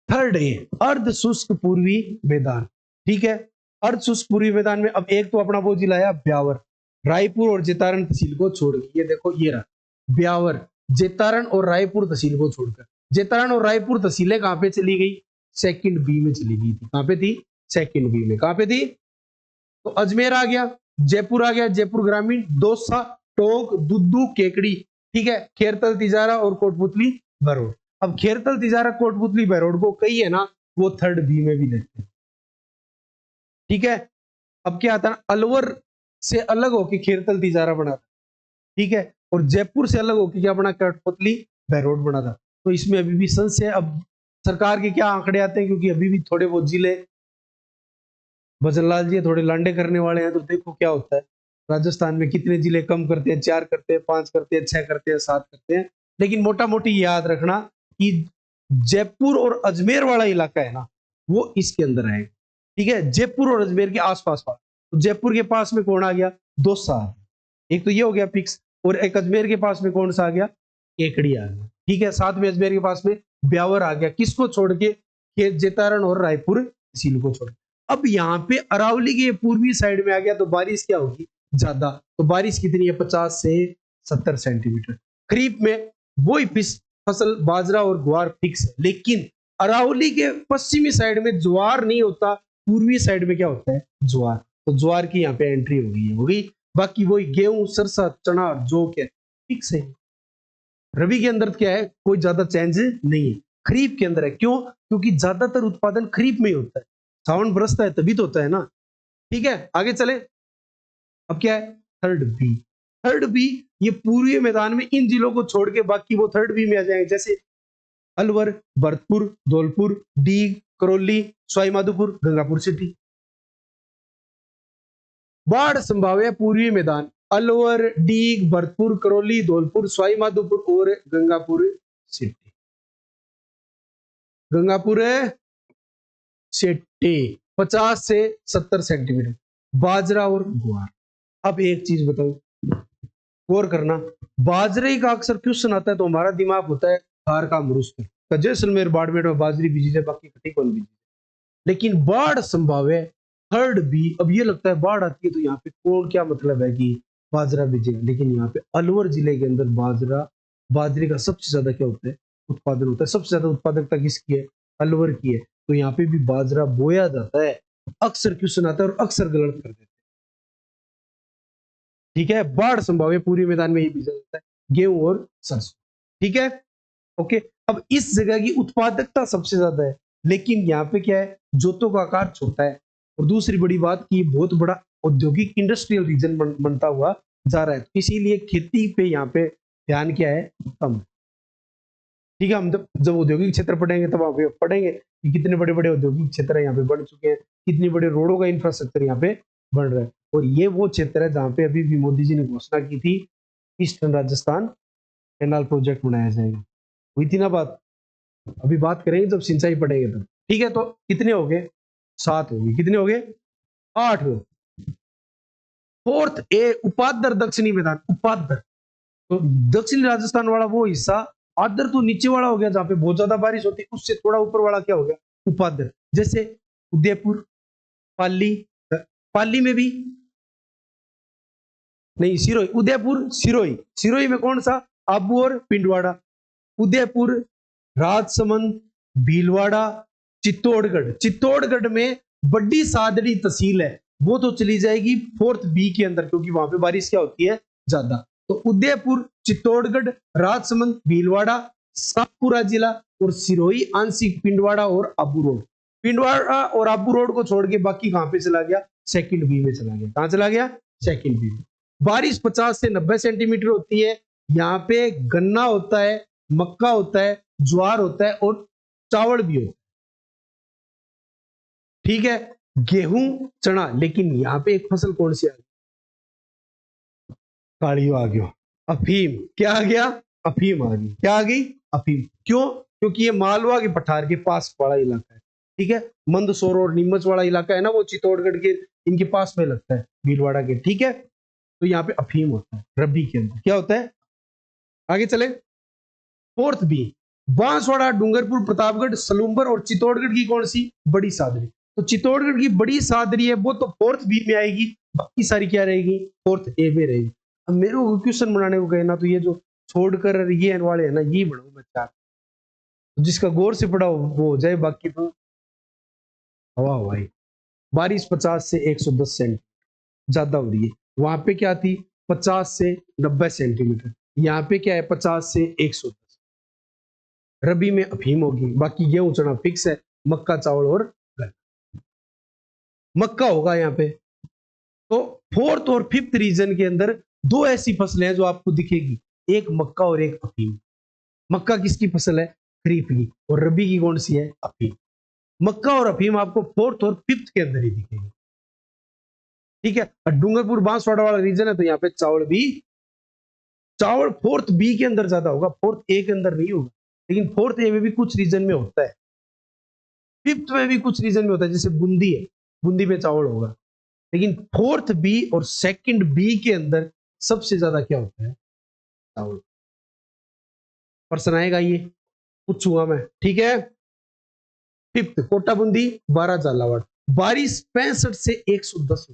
थर्ड ए अर्ध शुष्क पूर्वी मैदान। ठीक है। अर्ध शुष्क पूर्वी मैदान में अब एक तो अपना वो जिला है ब्यावर, रायपुर और जेतारण तहसील को छोड़ के। ये देखो ये रहा ब्यावर, जेतारण और रायपुर तहसील को छोड़कर। जेतारण और रायपुर तहसीलें कहां पे चली गई? सेकंड बी में चली गई थी। कहां पे थी? सेकंड बी में। कहां पे थी? तो अजमेर आ गया, जयपुर आ गया, जयपुर ग्रामीण, दौसा, टोंक, दुद्दू, केकड़ी। ठीक है। खेरतल, तिजारा और कोटपुतली, भरोड़। अब खेरतल, तिजारा, कोटपुतली, भरोड़ को कई है ना, वो थर्ड बी में भी लेते हैं। ठीक है। अब क्या आता है ना, अलवर से अलग होके खेरतल, तिजारा बना था। ठीक है। और जयपुर से अलग होके क्या बना? कोटपुतली, भरोड़ बना था। तो इसमें अभी भी संशय है। अब सरकार के क्या आंकड़े आते हैं, क्योंकि अभी भी थोड़े बहुत जिले, भजनलाल जी थोड़े लांडे करने वाले हैं, तो देखो क्या होता है। राजस्थान में कितने जिले कम करते हैं? 4 करते हैं, 5 करते हैं, 6 करते हैं, 7 करते हैं। लेकिन मोटा मोटी याद रखना कि जयपुर और अजमेर वाला इलाका है ना, वो इसके अंदर आएगा। ठीक है। जयपुर और अजमेर के आसपास वाला। तो जयपुर के पास में कौन आ गया? दौसा। एक तो ये हो गया फिक्स। और एक अजमेर के पास में कौन सा आ गया? केकड़ी आ गया। ठीक है। साथ में अजमेर के पास में ब्यावर आ गया। किसको छोड़ के? जेतारण और रायपुर तहसील को छोड़। अब यहाँ पे अरावली के पूर्वी साइड में आ गया, तो बारिश क्या होगी? ज्यादा। तो बारिश कितनी है? 50 से 70 सेंटीमीटर। खरीफ में वही फसल बाजरा और ग्वार फिक्स है, लेकिन अरावली के पश्चिमी साइड में ज्वार नहीं होता, पूर्वी साइड में क्या होता है? ज्वार। तो ज्वार की यहाँ पे एंट्री हो गई। बाकी वही गेहूं, सरसा, चना, जौ क्या फिक्स है। रबी के अंदर क्या है? कोई ज्यादा चेंज नहीं है। खरीफ के अंदर है। क्यों? क्योंकि ज्यादातर उत्पादन खरीफ में ही होता है। सावन बरसता है तभी तो होता है ना। ठीक है। आगे चले। अब क्या है? Third B. थर्ड बी ये पूर्वी मैदान में इन जिलों को छोड़ के बाकी वो थर्ड बी में आ जाएंगे, जैसे अलवर, भरतपुर, धौलपुर, डीग, करौली, सवाईमाधोपुर, गंगापुर सिटी। बाढ़ संभाव्य पूर्वी मैदान अलवर, डीग, भरतपुर, करौली, धौलपुर, सवाईमाधोपुर और गंगापुर सिटी। गंगापुर सिटी 50 से 70 सेंटीमीटर। बाजरा और ग्वार। अब एक चीज बताओ, गौर करना। बाजरे का अक्सर क्वेश्चन आता है तो हमारा दिमाग होता है थार का मुरुस्तर, जैसलमेर, बाड़मेर में बाजरी बीजी है, बाकी कटी कौन बीजी। लेकिन बाढ़ संभाव्य थर्ड बी। अब ये लगता है बाढ़ आती है तो यहाँ पे कौन, क्या मतलब है कि बाजरा बीजेगा, लेकिन यहाँ पे अलवर जिले के अंदर बाजरे का सबसे ज्यादा क्या होता है? उत्पादन होता है। सबसे ज्यादा उत्पादकता किसकी है? अलवर की है। तो यहाँ पे भी बाजरा बोया जाता है। अक्सर क्वेश्चन आता है और अक्सर गलत कर देते हैं। ठीक है। बाढ़ संभाव्य पूरी मैदान में ही बीजा जाता है, गेहूं और सरसों। ठीक है। ओके। अब इस जगह की उत्पादकता सबसे ज्यादा है, लेकिन यहाँ पे क्या है? जोतों का आकार छोटा है। और दूसरी बड़ी बात कि बहुत बड़ा औद्योगिक इंडस्ट्रियल रीजन बनता हुआ जा रहा है, तो इसीलिए खेती पे यहाँ पे ध्यान क्या है? कम। ठीक है। हम जब औद्योगिक क्षेत्र पढ़ेंगे तब वहां पे पढ़ेंगे कि कितने बड़े बड़े औद्योगिक क्षेत्र यहाँ पे बन चुके हैं, कितनी बड़े रोडों का इंफ्रास्ट्रक्चर यहाँ पे बन रहा है। और ये वो क्षेत्र है जहाँ पे अभी भी मोदी जी ने घोषणा की थी ईस्टर्न राजस्थान कैनाल प्रोजेक्ट बनाया जाएगा। हुई थी ना बात। अभी बात करेंगे जब सिंचाई पढ़ेंगे तब। ठीक है। तो कितने हो गए? 7 हो गए। कितने हो गए? 8 हो। फोर्थ ए उपाधर दक्षिणी मैदान। उपाधर तो दक्षिणी राजस्थान वाला वो हिस्सा आदर तो नीचे वाला हो गया जहां पे बहुत ज्यादा बारिश होती है, उससे थोड़ा ऊपर वाला क्या हो गया, उपादर। जैसे उदयपुर, पाली, पाली में भी नहीं, सिरोही, उदयपुर सिरोही, सिरोही में कौन सा, आबू और पिंडवाड़ा। उदयपुर, राजसमंद, भीलवाड़ा, चित्तौड़गढ़। चित्तौड़गढ़ में बड़ी सादड़ी तहसील है, वो तो चली जाएगी 4th बी के अंदर, क्योंकि वहां पे बारिश क्या होती है, ज्यादा। तो उदयपुर, चित्तौड़गढ़, राजसमंद, भीलवाड़ा, सातपुरा जिला और सिरोही, आंशिक पिंडवाड़ा और आबू रोड। पिंडवाड़ा और आबू रोड को छोड़ के बाकी कहां पे चला गया, 2nd बी में चला गया। कहां चला गया, 2nd बी में। बारिश 50 से 90 सेंटीमीटर होती है। यहाँ पे गन्ना होता है, मक्का होता है, ज्वार होता है और चावल भी होता है, ठीक है, गेहूं, चना। लेकिन यहाँ पे एक फसल कौन सी आ गई, कालियो आ गया, अफीम। क्या आ गया, अफीम आ गई। क्या आ गई, अफीम। क्यों, क्योंकि ये मालवा के पठार के पास वाला इलाका है, ठीक है। मंदसौर और नीमच वाला इलाका है ना, वो चित्तौड़गढ़ के इनके पास में लगता है, भीलवाड़ा के, ठीक है। तो यहाँ पे अफीम होता है रबी के अंदर। क्या होता है, आगे चले। 4th बी, बांसवाड़ा, डूंगरपुर, प्रतापगढ़, सलूम्बर और चित्तौड़गढ़ की कौन सी, बड़ी सादरी। तो चित्तौड़गढ़ की बड़ी सादरी है वो तो 4th बी में आएगी, बाकी सारी क्या रहेगी, 4th ए में रहेगी। अब मेरे को क्वेश्चन बनाने को गए ना, तो ये जो छोड़कर ये वाले है ना, ये बनाऊ मैं 4। जिसका गौर से पढ़ा वो हो जाए, बाकी तो हवा हवाई। बारिश 50 से 110 सेंटीमीटर ज्यादा हो रही है। वहां पे क्या थी, 50 से 90 सेंटीमीटर। यहाँ पे क्या है, 50 से 110। रबी में अफीम होगी, बाकी गेहूं चना फिक्स है, मक्का, चावल और गन्ना। मक्का होगा यहाँ पे। तो 4th और 5th रीजन के अंदर 2 ऐसी फसलें हैं जो आपको दिखेगी, एक मक्का और एक अफीम। मक्का किसकी फसल है, खरीफ की, और रबी की कौन सी है, अफीम। मक्का और अफीम आपको 4th और 5th के अंदर ही दिखेगी, ठीक है। और डूंगरपुर बांसवाड़ा वाला रीजन है, तो यहाँ पे चावल भी, चावल 4th बी के अंदर ज्यादा होगा, 4th ए के अंदर नहीं होगा। लेकिन 4th ए में भी कुछ रीजन में होता है, 5th में भी कुछ रीजन में होता है, जैसे बूंदी है, बूंदी में चावल होगा। लेकिन 4th बी और 2nd बी के अंदर सबसे ज्यादा क्या होता है, चावल। प्रश्न आएगा, ये पूछूंगा मैं, ठीक है। 5th, कोटा बूंदी, 12 झालावाड़। बारिश 65 से 110,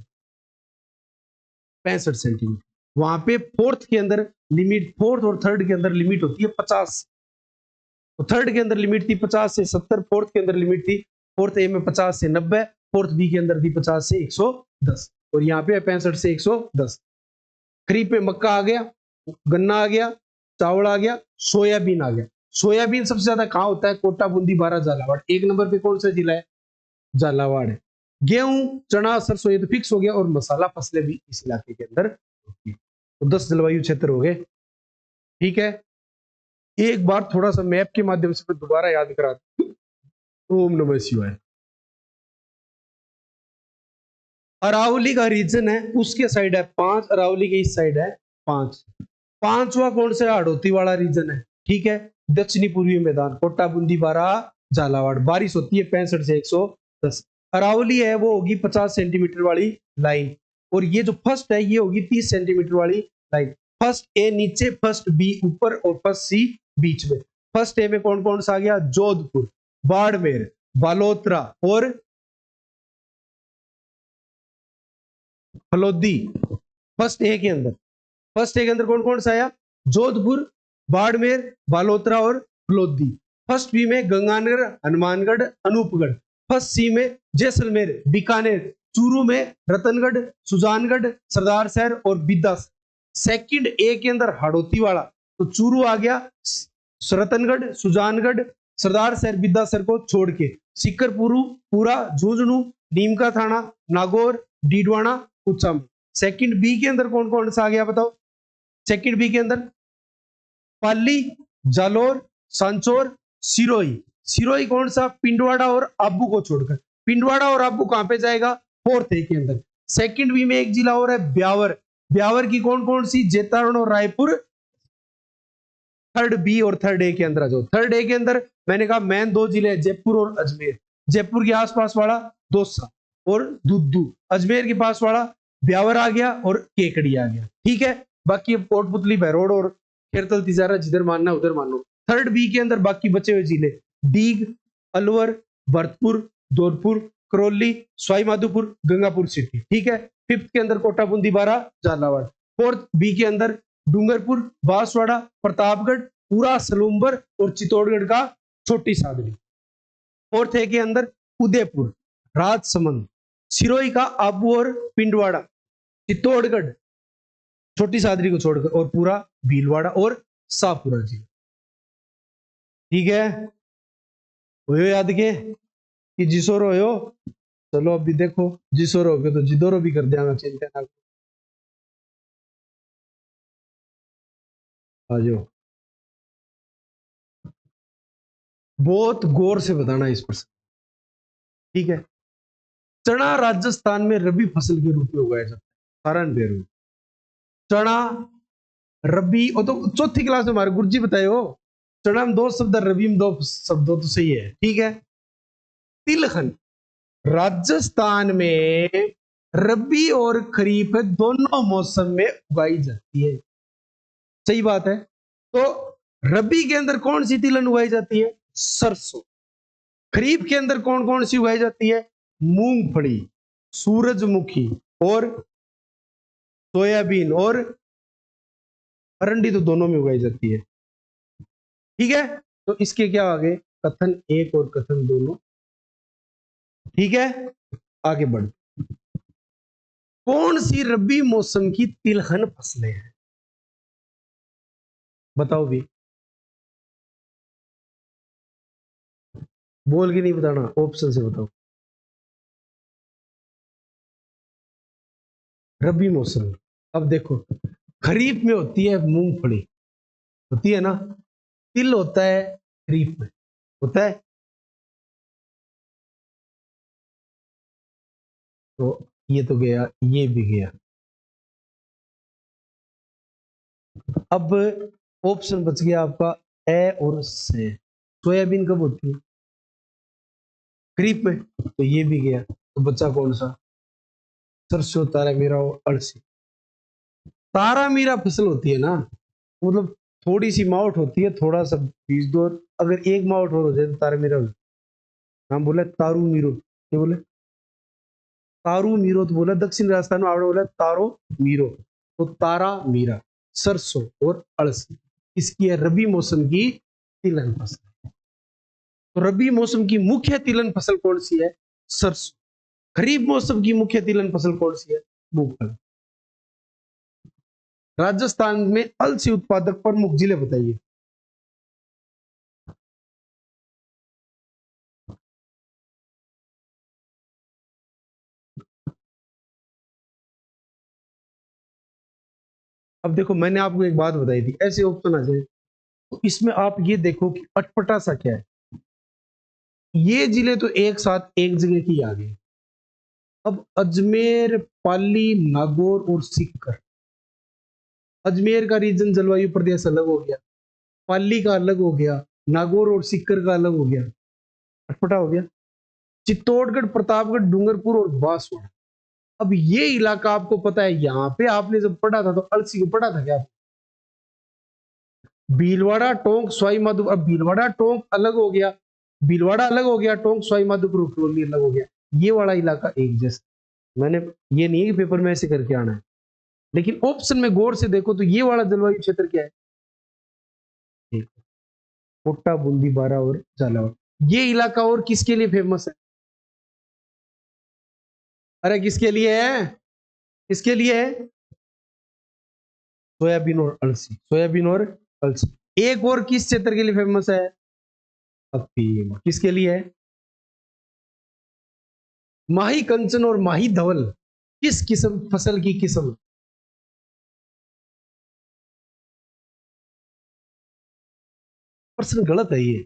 65 सेंटीमीटर। वहां पे 4th के अंदर लिमिट, 4th और 3rd के अंदर लिमिट होती है 50। तो 3rd के अंदर लिमिट थी 50 से 70, 4th के अंदर लिमिट थी 4th ए में 50 से 90, 4th बी के अंदर थी 50 से 110, और यहाँ पे 65 से 110। खरीफ में मक्का आ गया, गन्ना आ गया, चावल आ गया, सोयाबीन आ गया। सोयाबीन सबसे ज्यादा कहाँ होता है, कोटा बूंदी, 12 झालावाड़। 1 नंबर पे कौन सा जिला है, झालावाड़ है। गेहूं, चना, सरसों ये तो फिक्स हो गया, और मसाला फसलें भी इस इलाके के अंदर होती है। तो 10 जलवायु क्षेत्र हो गए, ठीक है। एक बार थोड़ा सा मैप के माध्यम से मैं दोबारा याद करा दूं। ओम नमः शिवाय। अरावली का रीजन है, उसके साइड है 5, अरावली के इस साइड है 5। 5वां कौन सा, हड़ौती वाला रीजन है, ठीक है। दक्षिणी पूर्वी मैदान, कोटा बूंदी, 12 झालावाड़। बारिश होती है 65 से 110। अरावली है वो होगी 50 सेंटीमीटर वाली लाइन, और ये जो फर्स्ट है ये होगी 30 सेंटीमीटर वाली लाइन। फर्स्ट ए नीचे, फर्स्ट बी ऊपर और फर्स्ट सी बीच में। फर्स्ट ए में कौन कौन सा आ गया, जोधपुर, बाड़मेर, बालोतरा और फलोदी। फर्स्ट ए के अंदर, फर्स्ट ए के अंदर कौन कौन सा आया, जोधपुर, बाड़मेर, बालोतरा और फलोदी। फर्स्ट बी में गंगानगर, हनुमानगढ़, अनूपगढ़। फर्स्ट सी में जैसलमेर, बीकानेर, चूरू में रतनगढ़, सुजानगढ़, सरदार शहर और बिद्दा। सेकंड ए के अंदर हड़ौती वाला, तो चूरू आ गया, रतनगढ़, सुजानगढ़, सरदार शहर, बिद्दासर को छोड़ के सिकरपुरू, पूरा, झुंझुनू, नीमका थाना, नागौर, डीडवाना, कुचाम। सेकंड बी के अंदर कौन कौन सा आ गया बताओ, सेकंड बी के अंदर पाली, जालोर, सांचौर, सिरोही। सिरोही कौन सा, पिंडवाड़ा और आबू को छोड़कर। पिंडवाड़ा और आबू कहां पे जाएगा, 4th ए के अंदर। सेकंड बी में एक जिला और है ब्यावर। ब्यावर की कौन कौन सी, जेतारण और रायपुर। 3rd बी और 3rd ए के अंदर आ जाओ। 3rd ए के अंदर मैंने कहा मेन 2 जिले, जयपुर और अजमेर। जयपुर के आसपास वाला दौसा और दुद्दू। अजमेर के पास वाला ब्यावर आ गया और केकड़ी आ गया, ठीक है। बाकी अब कोटपुतली, बहरोड और खेरतल तिजारा जिधर मानना उधर मानो। थर्ड बी के अंदर बाकी बचे हुए जिले डीग, अलवर, भरतपुर, धौलपुर, करौली, सवाईमाधोपुर, गंगापुर सिटी। ठीक है। फिफ्थ के अंदर कोटा, बूंदी, बारा, झालावाड़। फोर्थ बी के अंदर डूंगरपुर, बांसवाड़ा, प्रतापगढ़, पूरा सलूम्बर और चित्तौड़गढ़ का छोटी सादड़ी। फोर्थ ए के अंदर उदयपुर, राजसमंद, सिरोही का आबू और पिंडवाड़ा, चित्तौड़गढ़ छोटी सादड़ी को छोड़कर, और पूरा भीलवाड़ा और शाहपुरा जिला। ठीक है। हो याद के कि जिसोरो हो। चलो अभी देखो जिसोरो हो तो जिदोरो भी कर देंगे, चिंता ना। आ जाओ, बहुत गौर से बताना इस प्रश्न। ठीक है। चना राजस्थान में रबी फसल के रूप में उगाया जाता है। कारण बेरू चना रबी, और तो चौथी क्लास में हमारे गुरुजी बताए हो, चना में दो शब्द, रबी में दो शब्द, तो सही है। ठीक है। तिलहन राजस्थान में रबी और खरीफ दोनों मौसम में उगाई जाती है। सही बात है। तो रबी के अंदर कौन सी तिलहन उगाई जाती है? सरसों। खरीफ के अंदर कौन कौन सी उगाई जाती है? मूंगफली, सूरजमुखी और सोयाबीन और अरंडी, तो दोनों में उगाई जाती है। ठीक है। तो इसके क्या आगे कथन एक और कथन दोनों। ठीक है। आगे बढ़, कौन सी रबी मौसम की तिलहन फसलें हैं? बताओ भी, बोल के नहीं बताना, ऑप्शन से बताओ। रबी मौसम, अब देखो, खरीफ में होती है मूंगफली, होती है ना। तिल होता है खरीफ में, होता है। तो ये तो गया, ये भी गया। अब ऑप्शन बच गया आपका ए और से। सोयाबीन कब होती है? खरीफ में, तो ये भी गया। तो बचा कौन सा? सरसों, तारा मीरा और अलसी। तारा मीरा फसल होती है ना, मतलब थोड़ी सी मावट होती है, थोड़ा सा बीज दो, अगर एक मावट और हो जाए तो तारा मीरा। हम बोले तारू मीरो, क्या बोले? तारू मीरो, तो बोला दक्षिण राजस्थान में, आपने बोला तारो मीरो। तो तारा मीरा, सरसों और अलसी, इसकी है रबी मौसम की तिलहन फसल। तो रबी मौसम की मुख्य तिलहन फसल कौन सी है? सरसों। खरीफ मौसम की मुख्य तिलहन फसल कौन सी है? मूंगफली। राजस्थान में अलसी उत्पादक प्रमुख जिले बताइए। अब देखो, मैंने आपको एक बात बताई थी, ऐसे ऑप्शन आ जाए तो इसमें आप ये देखो कि अटपटा सा क्या है। ये जिले तो एक साथ एक जगह की आ गए। अब अजमेर, पाली, नागौर और सीकर। अजमेर का रीजन जलवायु प्रदेश अलग हो गया, पाली का अलग हो गया, नागौर और सीकर का अलग हो गया, अटपटा हो गया। चित्तौड़गढ़, प्रतापगढ़, डूंगरपुर और बांसवाड़ा। अब ये इलाका आपको पता है, यहाँ पे आपने जब पढ़ा था तो अलसी को पढ़ा था क्या? भीलवाड़ा, टोंक, सवाई माधोपुर। अब भीलवाड़ा टोंक अलग हो गया, भीलवाड़ा अलग हो गया, टोंक, सवाई माधोपुर, करौली अलग हो गया। ये वाला इलाका एक जैसा। मैंने ये नहीं है कि पेपर में ऐसे करके आना है, लेकिन ऑप्शन में गौर से देखो तो ये वाला जलवायु क्षेत्र क्या है? ठीक है। कोटा, बूंदी, बारा और झालावाड़। ये इलाका और किसके लिए फेमस है? अरे किसके लिए है? किसके लिए है? सोयाबीन और अलसी, सोयाबीन और अलसी। एक और किस क्षेत्र के लिए फेमस है? अफीम। किसके लिए है? माही कंचन और माही धवल किस किस्म फसल की किस्म? प्रश्न गलत है ये,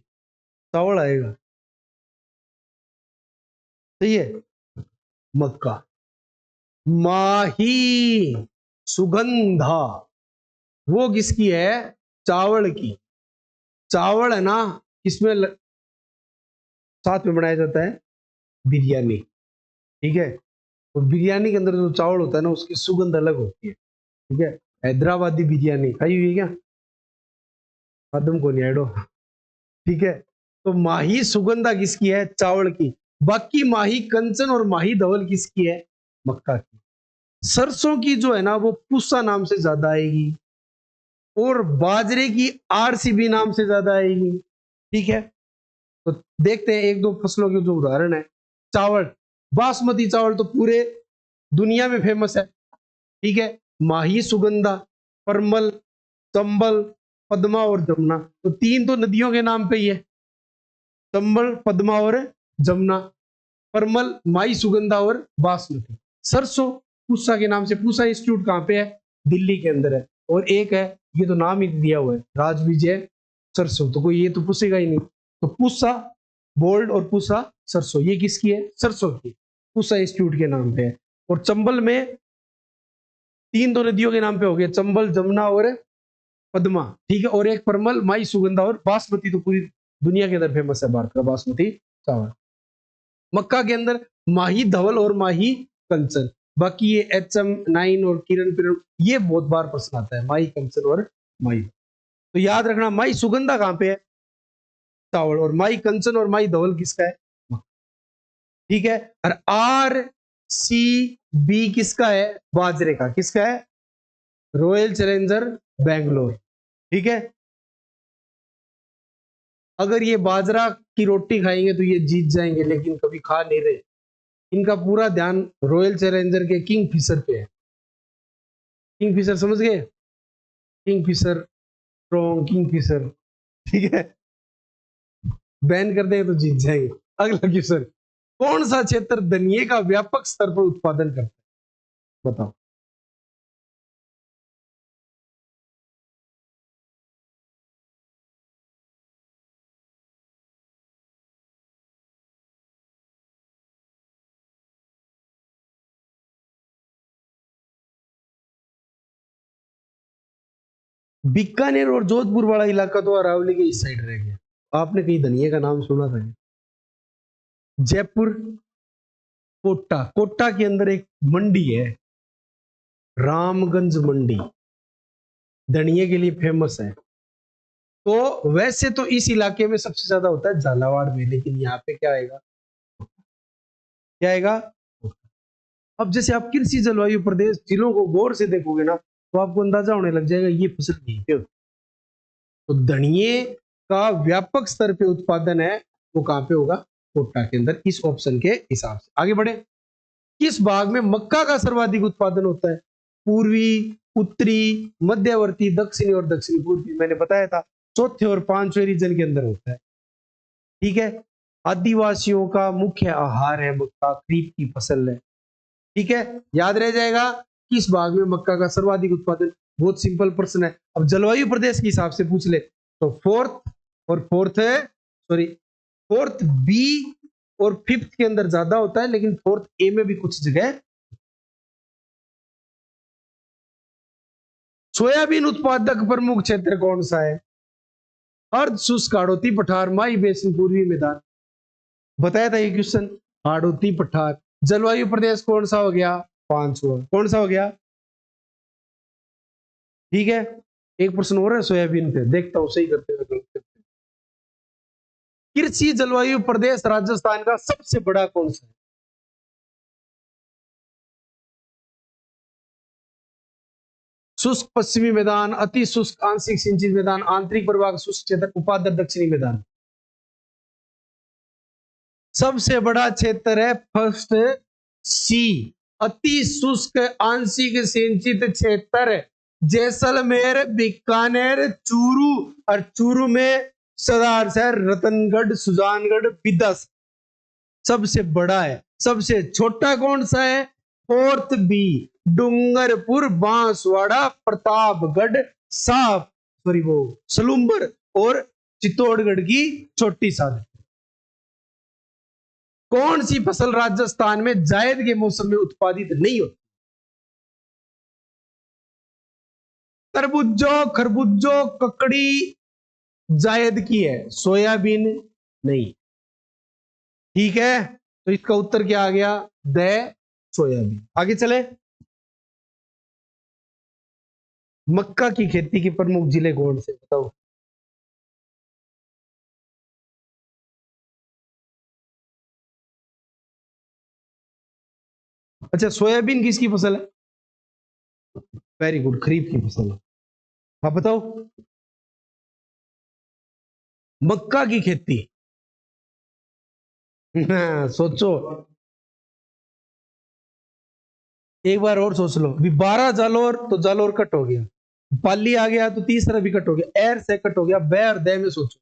चावल आएगा। सही है, मक्का। माही सुगंधा वो किसकी है? चावल की। चावल है ना, इसमें साथ में बनाया जाता है बिरयानी। ठीक है। तो बिरयानी के अंदर जो चावल होता है ना, उसकी सुगंध अलग होती है। ठीक है। हैदराबादी बिरयानी खाई हुई है क्या? आदम को नहीं ऐडो। ठीक है, तो माही सुगंधा किसकी है? चावल की। बाकी माही कंचन और माही धवल किसकी है? मक्का की। सरसों की जो है ना वो पुस्सा नाम से ज्यादा आएगी, और बाजरे की आरसीबी नाम से ज्यादा आएगी। ठीक है, तो देखते हैं एक दो फसलों के जो उदाहरण है। चावल, बासमती चावल तो पूरे दुनिया में फेमस है। ठीक है, माही सुगंधा, परमल, चंबल, पद्मा और जमुना, तो तीन तो नदियों के नाम पे ही है, चंबल, पद्मा और जमुना। परमल, माई सुगंधा और बासमती। सरसों पूसा के नाम से, पूसा इंस्टीट्यूट कहाँ पे है? दिल्ली के अंदर है। और एक है, ये तो नाम ही दिया हुआ है, राज विजय सरसों, तो कोई ये तो पूछेगा ही नहीं। तो पूसा बोल्ड और पूसा सरसों, ये किसकी है? सरसों की, पूसा इंस्टीट्यूट के नाम पे है। और चंबल में तीन तो नदियों के नाम पे हो गए, चंबल, जमुना और पद्मा। ठीक है, और एक परमल, माई सुगंधा और बासमती, तो पूरी दुनिया के अंदर फेमस है भारत का बासमती चावल। मक्का के अंदर माही धवल और माही कंचन। बाकी ये HM9 और किरण पिरण, ये बहुत बार प्रश्न आता है, माही कंचन और माही। तो याद रखना, माही सुगंधा कहां पे है? चावल। और माही कंचन और माही धवल किसका है? मक्का। ठीक है, और RCB किसका है? बाजरे का। किसका है? Royal challenger Bangalore. ठीक है, अगर ये बाजरा की रोटी खाएंगे तो ये जीत जाएंगे, लेकिन कभी खा नहीं रहे। इनका पूरा ध्यान रॉयल चैलेंजर के किंग फिशर पे है। किंग फिशर समझ गए? Kingfisher, strong Kingfisher. ठीक है, बैन कर देंगे तो जीत जाएंगे। अगला क्वेश्चन, कौन सा क्षेत्र धनिये का व्यापक स्तर पर उत्पादन करता है? बताओ। बीकानेर और जोधपुर वाला इलाका तो अरावली के इस साइड रह गया। आपने कहीं धनिये का नाम सुना था? जयपुर, कोटा। कोटा के अंदर एक मंडी है, रामगंज मंडी, धनिये के लिए फेमस है। तो वैसे तो इस इलाके में सबसे ज्यादा होता है झालावाड़ में, लेकिन यहाँ पे क्या आएगा? क्या आएगा? अब जैसे आप कृषि जलवायु प्रदेश जिलों को गौर से देखोगे ना, तो आपको अंदाजा होने लग जाएगा ये फसल यहीं पे होती है। तो धनिये का व्यापक स्तर पे उत्पादन है, वो कहां पे होगा? कोटा के अंदर, इस ऑप्शन के हिसाब से। आगे बढ़े, किस भाग में मक्का का सर्वाधिक उत्पादन होता है? पूर्वी, उत्तरी, मध्यवर्ती, दक्षिणी और दक्षिणी पूर्वी। मैंने बताया था चौथे और पांचवें रीजन के अंदर होता है। ठीक है, आदिवासियों का मुख्य आहार है मक्का, खरीफ की फसल है। ठीक है, याद रह जाएगा किस भाग में मक्का का सर्वाधिक उत्पादन। बहुत सिंपल प्रश्न है। अब जलवायु प्रदेश के हिसाब से पूछ ले तो फोर्थ, और फोर्थ है, सॉरी, फोर्थ बी और फिफ्थ के अंदर ज्यादा होता है, लेकिन फोर्थ ए में भी कुछ जगह। सोयाबीन उत्पादक प्रमुख क्षेत्र कौन सा है? अर्ध शुष्क हाड़ौती पठार, माई बेसिन, पूर्वी मैदान। बताया था ये क्वेश्चन, हाड़ौती पठार। जलवायु प्रदेश कौन सा हो गया? पांचवा। कौन सा हो गया? ठीक है, एक प्रश्न और है सोयाबीन पे, देखता हूं सही करते हुए गलत करते हुए। कृषि जलवायु प्रदेश राजस्थान का सबसे बड़ा कौन सा है? शुष्क पश्चिमी मैदान, अति शुष्क आंशिक सिंचित मैदान, आंतरिक प्रवाह शुष्क क्षेत्र, उपाद्र दक्षिणी मैदान। सबसे बड़ा क्षेत्र है फर्स्ट सी, अति शुष्क आंशिक सिंचित क्षेत्र। जैसलमेर, बीकानेर, चूरू, और चूरू में सदार शहर, रतनगढ़, सुजानगढ़, बिदस सबसे बड़ा है। सबसे छोटा कौन सा है? फोर्थ बी, डूंगरपुर, बांसवाड़ा, प्रतापगढ़, साफ, सॉरी वो सलूम्बर और चित्तौड़गढ़ की छोटी साधन। कौन सी फसल राजस्थान में जायद के मौसम में उत्पादित नहीं होती? तरबूजो, खरबूजो, ककड़ी जायद की है, सोयाबीन नहीं। ठीक है, तो इसका उत्तर क्या आ गया? The soybean. आगे चले, मक्का की खेती के प्रमुख जिले कौन से? बताओ। अच्छा, सोयाबीन किसकी फसल है? वेरी गुड, खरीफ की फसल है। आप बताओ। मक्का की खेती। हाँ, सोचो, एक बार और सोच लो। अभी 12 जालोर तो जालोर कट हो गया, पाली आ गया तो तीसरा भी कट हो गया, एर से कट हो गया, बै और दे में सोचो।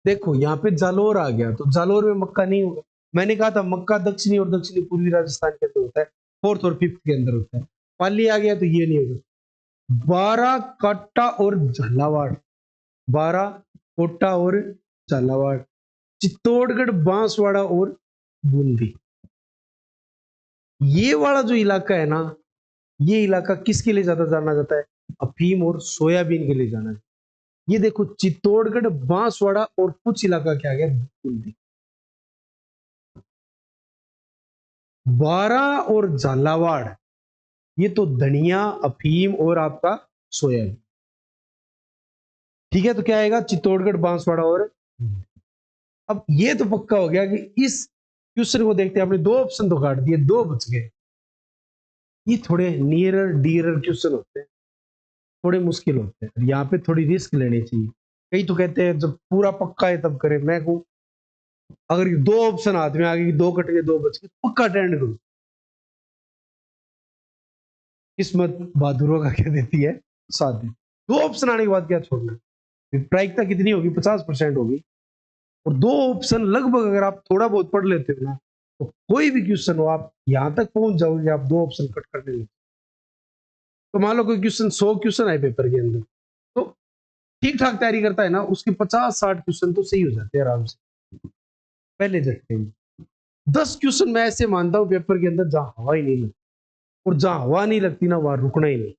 देखो यहाँ पे जालोर आ गया तो जालोर में मक्का नहीं होगा। मैंने कहा था मक्का दक्षिणी और दक्षिणी पूर्वी राजस्थान के अंदर होता है, फोर्थ और फिफ्थ के अंदर होता है। पाली आ गया तो ये नहीं होगा। 12 काटा और झालावाड़, 12 कोटा और झालावाड़, चित्तौड़गढ़, बांसवाड़ा और बूंदी। ये वाला जो इलाका है ना, ये इलाका किसके लिए ज्यादा जाना जाता है? अफीम और सोयाबीन के लिए जाना जाता है। ये देखो, चित्तौड़गढ़, बांसवाड़ा और कुछ इलाका क्या गया, बूंदी। 12 और झालावाड़, ये तो धनिया, अफीम और आपका सोयाबीन। ठीक है, तो क्या आएगा? चित्तौड़गढ़, बांसवाड़ा और अब ये तो पक्का हो गया कि इस क्वेश्चन को देखते हैं आपने दो ऑप्शन तो काट दिए, दो बच गए। ये थोड़े नियरर डियरर क्वेश्चन होते हैं, थोड़े मुश्किल होते हैं, यहाँ पे थोड़ी रिस्क लेनी चाहिए। कई तो कहते हैं जब पूरा पक्का है तब करें। मैं कहूँ अगर ये दो ऑप्शन हाथ में आ गए, दो कट गए दो बच गए, पक्का अटेंड करो। किस्मत बहादुरों का क्या देती है, साथ दे। दो ऑप्शन आने के बाद क्या छोड़ना, प्रायिकता कितनी होगी? 50% होगी। और दो ऑप्शन लगभग अगर आप थोड़ा बहुत पढ़ लेते हो ना, तो कोई भी क्वेश्चन हो आप यहां तक पहुंच जाओगे, आप दो ऑप्शन कट करने लगे। तो मान लो कोई क्वेश्चन, 100 क्वेश्चन है पेपर के अंदर, तो ठीक ठाक तैयारी करता है ना, उसके 50-60 क्वेश्चन तो सही हो जाते हैं आराम से, पहले झटके में। 10 क्वेश्चन मैं ऐसे मानता हूँ पेपर के अंदर जहां हवा ही नहीं लगती, और जहां हवा नहीं लगती ना वहां रुकना ही नहीं,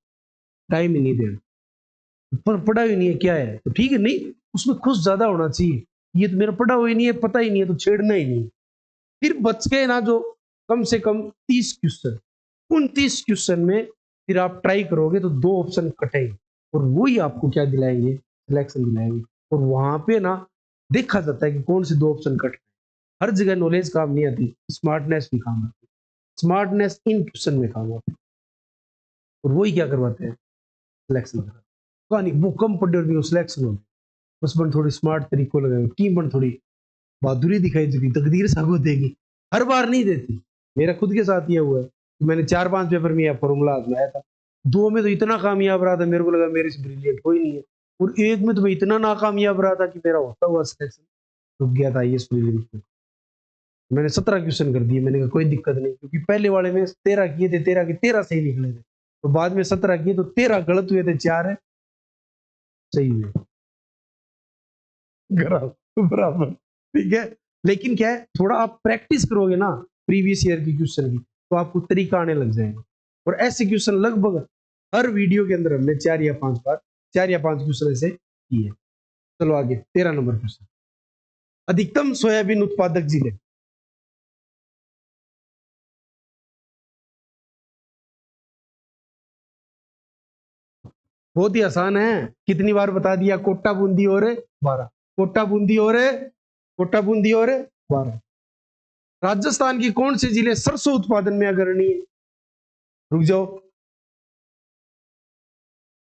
टाइम ही नहीं देना। पर पढ़ा ही नहीं है क्या है तो ठीक है, नहीं उसमें खुश ज्यादा होना चाहिए। ये तो मेरा पढ़ा हुआ ही नहीं है, पता ही नहीं है, तो छेड़ना ही नहीं। फिर बच गए ना जो कम से कम 30 क्वेश्चन, उन 30 क्वेश्चन में फिर आप ट्राई करोगे तो दो ऑप्शन कटेंगे, और वही आपको क्या दिलाएंगे, सिलेक्शन दिलाएंगे। और वहां पे ना देखा जाता है कि कौन से दो ऑप्शन कट रहे हैं। हर जगह नॉलेज काम नहीं आती, स्मार्टनेस भी काम आती है। स्मार्टनेस इन क्वेश्चन में काम आती है, और वही क्या करवाते हैं, सिलेक्शन करवाते हैं। वो कम पढ़े और सिलेक्शन हो, उस पर थोड़ी स्मार्ट तरीकों लगाए, टीम पर थोड़ी बहादुरी दिखाई देगी, तकदीर सागो देगी। हर बार नहीं देती। मेरा खुद के साथ ये हुआ है कि मैंने 4-5 पेपर में यह फॉर्मूला आजमाया था, दो में तो इतना कामयाब रहा था, मेरे को लगा मेरे से ब्रिलियंट कोई नहीं है, और एक में तो मैं इतना नाकामयाब रहा था कि मेरा होता हुआ सिलेक्शन रुक गया था IAS प्रीलिम्स में। मैंने 17 क्वेश्चन कर दिए, मैंने कहा कोई दिक्कत नहीं, क्योंकि पहले वाले में 13 किए थे, 13 के 13 सही निकले थे, तो बाद में 17 किए तो 13 गलत हुए थे, 4 है सही हुए, बराबर। ठीक है, लेकिन क्या है, थोड़ा आप प्रैक्टिस करोगे ना प्रीवियस ईयर की क्वेश्चन की, तो आपको तरीका आने लग जाएगा। और ऐसे क्वेश्चन लगभग हर वीडियो के अंदर हमने 4 या 5 बार 4 या 5 क्वेश्चन ऐसे किए। चलो आगे, 13 नंबर क्वेश्चन। अधिकतम सोयाबीन उत्पादक जिले। बहुत ही आसान है, कितनी बार बता दिया, कोटा बूंदी और 12, कोटा बूंदी और कोटा बूंदी और 12। राजस्थान की कौन से जिले सरसों उत्पादन में अग्रणी है? रुक जाओ,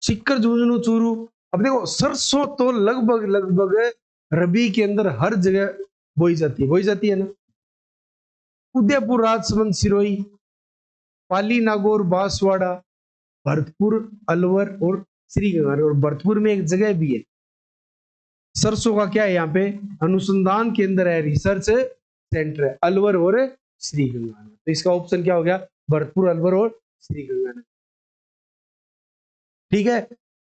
सीकर, झुंझुनू, चूरू। अब देखो सरसों तो लगभग लगभग रबी के अंदर हर जगह बोई जाती है ना। उदयपुर, राजसमंद, सिरोही, पाली, नागौर, बांसवाड़ा, भरतपुर, अलवर और श्रीगंगानगर। और भरतपुर में एक जगह भी है सरसों का, क्या है यहाँ पे, अनुसंधान केंद्र है, रिसर्च सेंटर है, अलवर और श्रीगंगानगर। तो इसका ऑप्शन क्या हो गया, भरतपुर, अलवर और श्रीगंगानगर। ठीक है,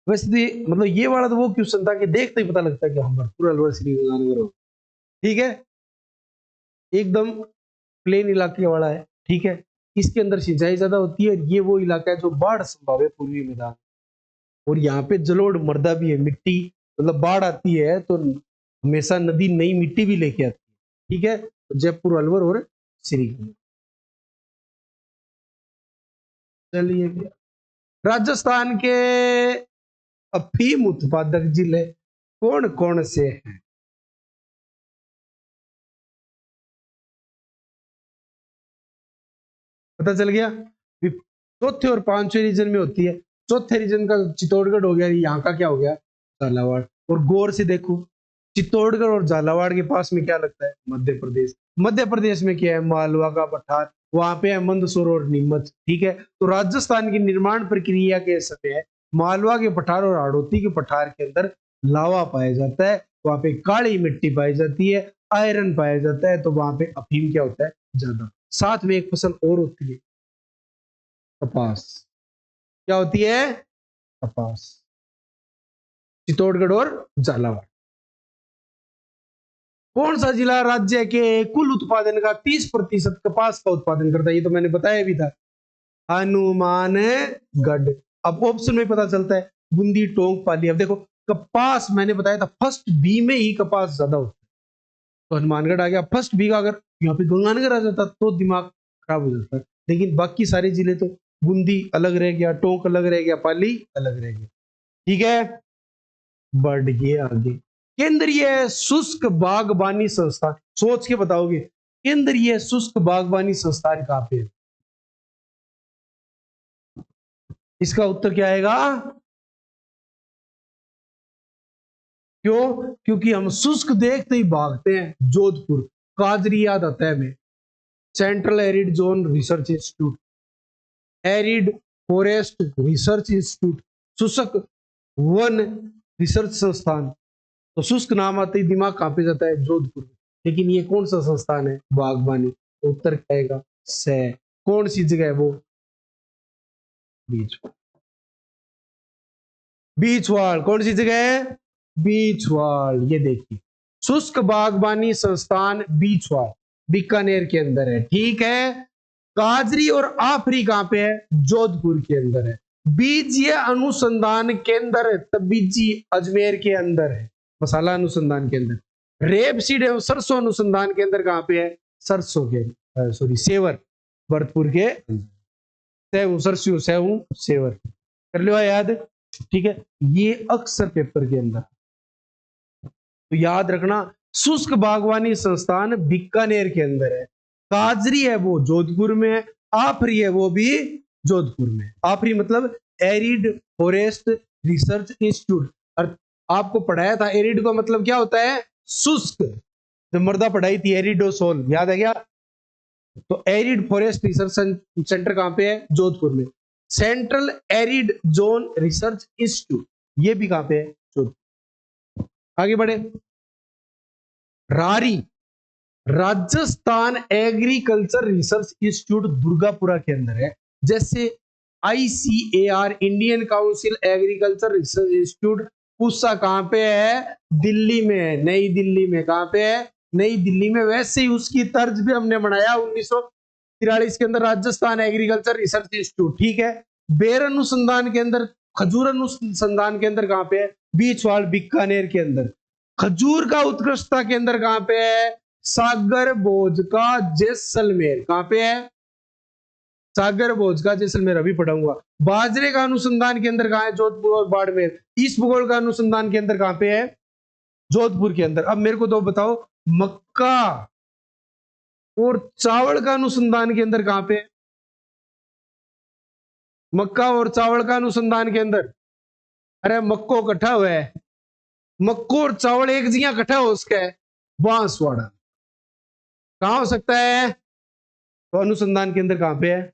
वैसे तो मतलब ये वाला तो वो क्वेश्चन था कि देखते ही पता लगता है कि हम भरतपुर, अलवर, श्रीगंगानगर हो। ठीक है, एकदम प्लेन इलाके वाला है। ठीक है, इसके अंदर सिंचाई ज्यादा होती है, ये वो इलाका है जो बाढ़ संभव है, पूर्वी मैदान। और यहाँ पे जलोढ़ मृदा भी है, मिट्टी मतलब बाढ़ आती है तो हमेशा नदी नई मिट्टी भी लेके आती है। ठीक है, तो जयपुर, अलवर और श्रीगंगा। चलिए, राजस्थान के अफीम उत्पादक जिले कौन कौन से हैं? पता चल गया। चौथे और पांचवें रीजन में होती है। चौथे रीजन का चित्तौड़गढ़ हो गया, यहाँ का क्या हो गया, झालावाड़। और गौर से देखो, चित्तौड़गढ़ और झालावाड़ के पास में क्या लगता है, मध्य प्रदेश। मध्य प्रदेश में क्या है, मालवा का पठार, वहां पे है मंदसौर और नीमच। ठीक है, तो राजस्थान की निर्माण प्रक्रिया के समय मालवा के पठार और हाड़ौती के पठार के अंदर लावा पाया जाता है, वहां पे काली मिट्टी पाई जाती है, आयरन पाया जाता है, तो वहां पे अफीम क्या होता है, ज्यादा। साथ में एक फसल और होती है, कपास। क्या होती है, कपास। चित्तौड़गढ़ और झालावाड़। कौन सा जिला राज्य के कुल उत्पादन का 30% कपास का उत्पादन करता है, ये तो मैंने बताया भी था, हनुमानगढ़। अब ऑप्शन में पता चलता है, बूंदी, टोंक, पाली। अब देखो कपास मैंने बताया था फर्स्ट बी में ही कपास ज्यादा होता है, तो हनुमानगढ़ आ गया फर्स्ट बी का। अगर यहाँ पे गंगानगर आ जाता तो दिमाग खराब हो जाता, लेकिन बाकी सारे जिले तो, बूंदी अलग रह गया, टोंक अलग रह गया, पाली अलग रह गया। ठीक है, बढ़ गए आगे। केंद्रीय शुष्क बागवानी संस्थान, सोच के बताओगे, केंद्रीय शुष्क बागवानी संस्थान कहां पे है? इसका उत्तर क्या आएगा? क्यों? क्योंकि हम शुष्क देखते ही भागते हैं। जोधपुर, काजरी याद आता है हमें, central arid zone research institute, arid forest research institute, शुष्क वन रिसर्च संस्थान। तो शुष्क नाम आते ही दिमाग कहां पे जाता है? जोधपुर। लेकिन ये कौन सा संस्थान है? बागवानी। तो उत्तर क्या आएगा? से। कौन सी जगह है वो? बीच, बीचवाल। कौन सी जगह है? बीचवाल। ये देखिए, शुष्क बागवानी संस्थान बीचवाल, बीकानेर के अंदर है। ठीक है, काजरी और आफरी कहां पे है? जोधपुर के अंदर है। बीजीय अनुसंधान केंद्र तबीजी अजमेर के अंदर है, मसाला अनुसंधान केंद्र। रेपसीड एवं सरसों अनुसंधान केंद्र कहां पे है? सरसों के, सॉरी सेवर, भरतपुर के। सेव सरसों, सेव सेवर, कर लो याद। ठीक है, ये अक्सर पेपर के अंदर, तो याद रखना, शुष्क बागवानी संस्थान बीकानेर के अंदर है, काजरी है वो जोधपुर में है, आफरी है वो भी जोधपुर में। आफरी मतलब एरिड फॉरेस्ट रिसर्च इंस्टीट्यूट। और आपको पढ़ाया था एरिड का मतलब क्या होता है? शुष्क। जो मर्दा पढ़ाई थी एरिडोसोल, याद है क्या? तो एरिड फॉरेस्ट रिसर्च सेंटर कहां पे है? जोधपुर में। Central arid zone research institute, ये भी कहां पे है? जोधपुर। आगे बढ़े, RARI, Rajasthan agriculture research institute Durgapura के अंदर है। जैसे ICAR, Indian council agriculture research institute, Pusa कहां पे है? दिल्ली में है, नई दिल्ली में। कहां पे है? नई दिल्ली में। वैसे ही उसकी तर्ज भी हमने बनाया 1943 के अंदर, राजस्थान एग्रीकल्चर रिसर्च इंस्टीट्यूट। ठीक है, बेर अनुसंधान के अंदर, खजूर अनुसंधान के अंदर कहां पे है? बीचवाल, बीकानेर के अंदर। खजूर का उत्कृष्टता केंद्र कहां पे है? सागर भोज का जैसलमेर। कहां पे है? सागर भोज का जैसलमेर, अभी पढ़ाऊंगा। बाजरे का अनुसंधान केंद्र कहां है? जोधपुर और बाड़मेर। ईस्ट भूगोल का अनुसंधान केंद्र कहां पे है? जोधपुर के अंदर। अब मेरे को तो बताओ, मक्का और चावल का अनुसंधान केंद्र कहां पे है? मक्का और चावल का अनुसंधान केंद्र, अरे मक्को इकट्ठा हुआ है, मक्को और चावल एक जगह इकट्ठा हो उसका है, बांसवाड़ा। कहां हो सकता है? तो अनुसंधान केंद्र कहां पे है?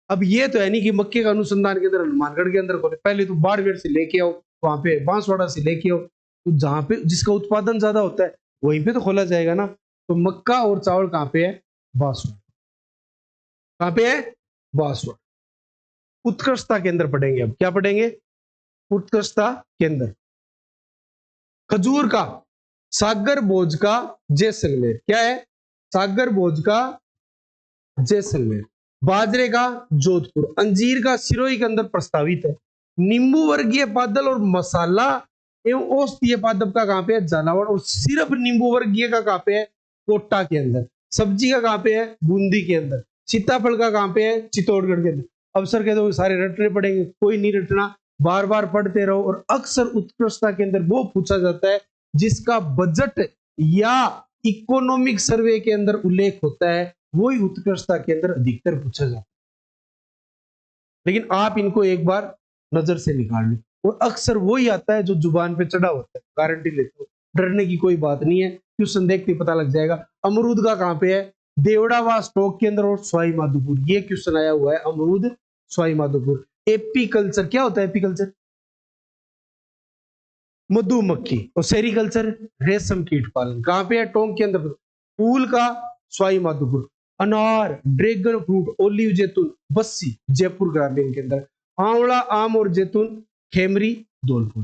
अब ये तो है नहीं कि मक्के का अनुसंधान केंद्र हनुमानगढ़ के अंदर खोले, पहले तो बाड़मेर से लेके आओ, वहां पे बांसवाड़ा से लेके आओ, तो जहां पे जिसका उत्पादन ज्यादा होता है वहीं पे तो खोला जाएगा ना। तो मक्का और चावल कहां पे है? बांसवाड़ा। कहां पे है? बांसवाड़ा। उत्कृष्टता केंद्र पढ़ेंगे, अब क्या पढ़ेंगे? उत्कृष्टता केंद्र। खजूर का सागर भोज का जैसलमेर, क्या है? सागर भोज का जैसलमेर। बाजरे का जोधपुर। अंजीर का सिरोही के अंदर प्रस्तावित है। नींबू वर्गीय पादप और मसाला एवं औषधीय पादप का कहां पे है? झालावाड़। और सिर्फ नींबू वर्गीय का कहां पे है? कोटा के अंदर। सब्जी का कहां पे है? बूंदी के अंदर। सीताफल का कहां पे है? चित्तौड़गढ़ के अंदर। अवसर के दो सारे रटने पड़ेंगे, कोई नहीं रटना, बार बार पढ़ते रहो। और अक्सर उत्कृष्टता के अंदर वो पूछा जाता है जिसका बजट या इकोनॉमिक सर्वे के अंदर उल्लेख होता है, वही उत्कृष्टता के अंदर अधिकतर पूछा जाता है। लेकिन आप इनको एक बार नजर से निकाल लो, और अक्सर वही आता है जो जुबान पे चढ़ा होता है, गारंटी लेते हो, डरने की कोई बात नहीं है, क्वेश्चन देखते ही पता लग जाएगा। अमरूद का कहाँ पे है? देवड़ावा स्टॉक के अंदर और सवाई माधोपुर, ये क्वेश्चन आया हुआ है, अमरूद सवाई माधोपुर। एपीकल्चर क्या होता है? एपीकल्चर मधुमक्खी, और सेरिकल्चर रेशम कीट पालन, कहाँ पे है? टोंक के अंदर। फूल का सवाई माधोपुर। अनार, ड्रैगन फ्रूट, ओलिव, जैतून, बस्सी जयपुर ग्रामीण के अंदर। आंवला, आम और जैतून खेमरी धौलपुर।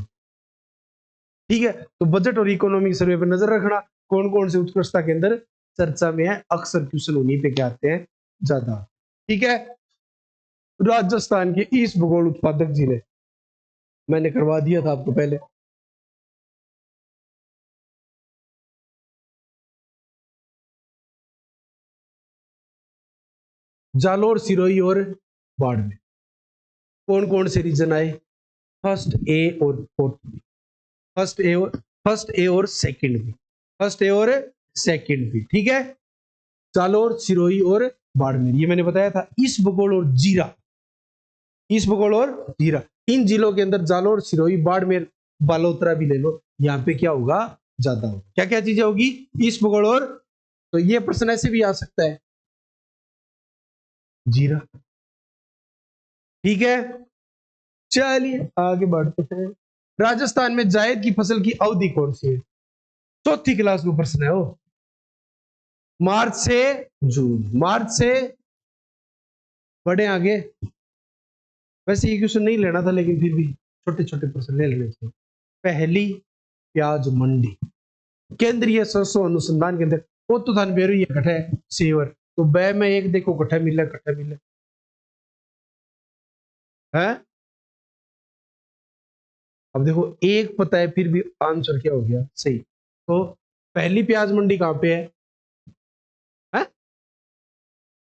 ठीक है, तो बजट और इकोनॉमिक सर्वे पर नजर रखना, कौन कौन से उत्कृष्टता के अंदर चर्चा में है, अक्सर क्वेश्चन उन्हीं पे क्या आते हैं ज्यादा। ठीक है, राजस्थान के ईस्ट भूगोल उत्पादक जिले, मैंने करवा दिया था आपको पहले। जालोर, सिरोही और बाड़मेर। कौन कौन से रीजन आए? फर्स्ट ए और फोर्थ बी, फर्स्ट ए और सेकंड बी, फर्स्ट ए और सेकंड बी। ठीक है, जालोर, सिरोही और बाड़मेर, ये मैंने बताया था। ईस्ट बंगाल और जीरा, ईस्ट बंगाल और जीरा, इन जिलों के अंदर जालोर, सिरोही, बाड़मेर, बालोतरा भी ले लो, यहाँ पे क्या होगा? ज्यादा होगा। क्या क्या चीजें होगी? ईस्ट बंगाल और, तो ये प्रश्न ऐसे भी आ सकता है, जीरा। ठीक है, चलिए आगे बढ़ते हैं। राजस्थान में जायद की फसल की अवधि कौन सी है? चौथी क्लास में प्रश्न है वो। मार्च से जून, मार्च से, बढ़े आगे। वैसे ये क्वेश्चन नहीं लेना था, लेकिन फिर भी छोटे छोटे प्रश्न ले लेने चाहिए। पहली प्याज मंडी, केंद्रीय सरसों अनुसंधान केंद्र, वो तो थान बेरू ये कठा है सेवर, तो बै में एक देखो कठा मिले, कठा मिले है। अब देखो एक पता है, फिर भी आंसर क्या हो गया सही। तो पहली प्याज मंडी कहाँ पे है?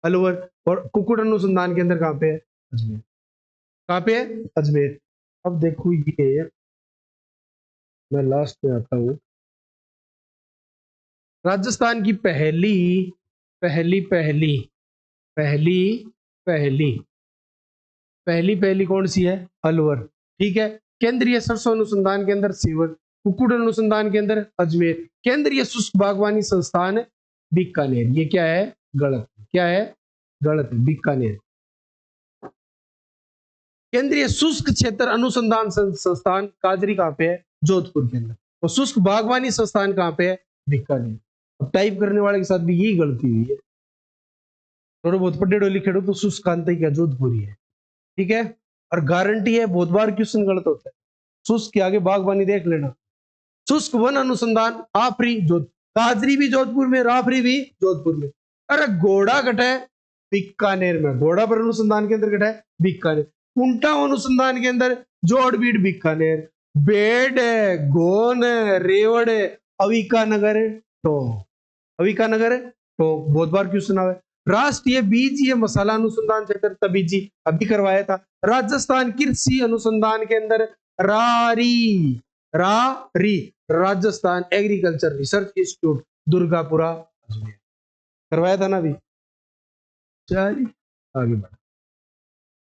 अलवर। और कुक्कुट अनुसंधान केंद्र कहाँ पे है? अजमेर। कहाँ पे है? अजमेर। अब देखो ये, मैं लास्ट में आता हूँ। राजस्थान की पहली पहली पहली पहली पहली पहली पहली कौन सी है? अलवर। ठीक है, केंद्रीय सरसों अनुसंधान केंद्र सीवर, कुक्कुट अनुसंधान केंद्र अजमेर, केंद्रीय शुष्क बागवानी संस्थान बीकानेर। ये क्या है? गलत। क्या है? गलत है, बीकानेर। केंद्रीय शुष्क क्षेत्र अनुसंधान संस्थान काजरी कहाँ पे है? जोधपुर के अंदर। और शुष्क बागवानी संस्थान कहाँ पे है? बीकानेर। अब टाइप करने वाले के साथ भी यही गलती हुई है, थोड़ा बहुत पढ़े लिखे तो शुष्क कांति क्या जोधपुर ही है। ठीक है, और गारंटी है बहुत बार क्वेश्चन गलत होता है। शुष्क के आगे बागवानी देख लेना। शुष्क वन अनुसंधान आफरी जोध, काजरी भी जोधपुर में, राफरी भी जोधपुर में। अरे घोड़ा कटा है बीकानेर में, घोड़ा पर अनुसंधान के अंदर कटा है बीकानेर। कुंटा अनुसंधान के अंदर जोड़बीड़ बीकानेर। बेड है, गोन है, रेवड़ है, अविका नगर है, तो अविका नगर है, तो बहुत बार क्वेश्चन आवे। राष्ट्रीय बीज मसाला अनुसंधान क्षेत्र तबीजी, अभी करवाया था। राजस्थान कृषि अनुसंधान के अंदर RARI, RARI Rajasthan agriculture research institute Durgapura Ajmer, करवाया था ना अभी। चलिए आगे बढ़,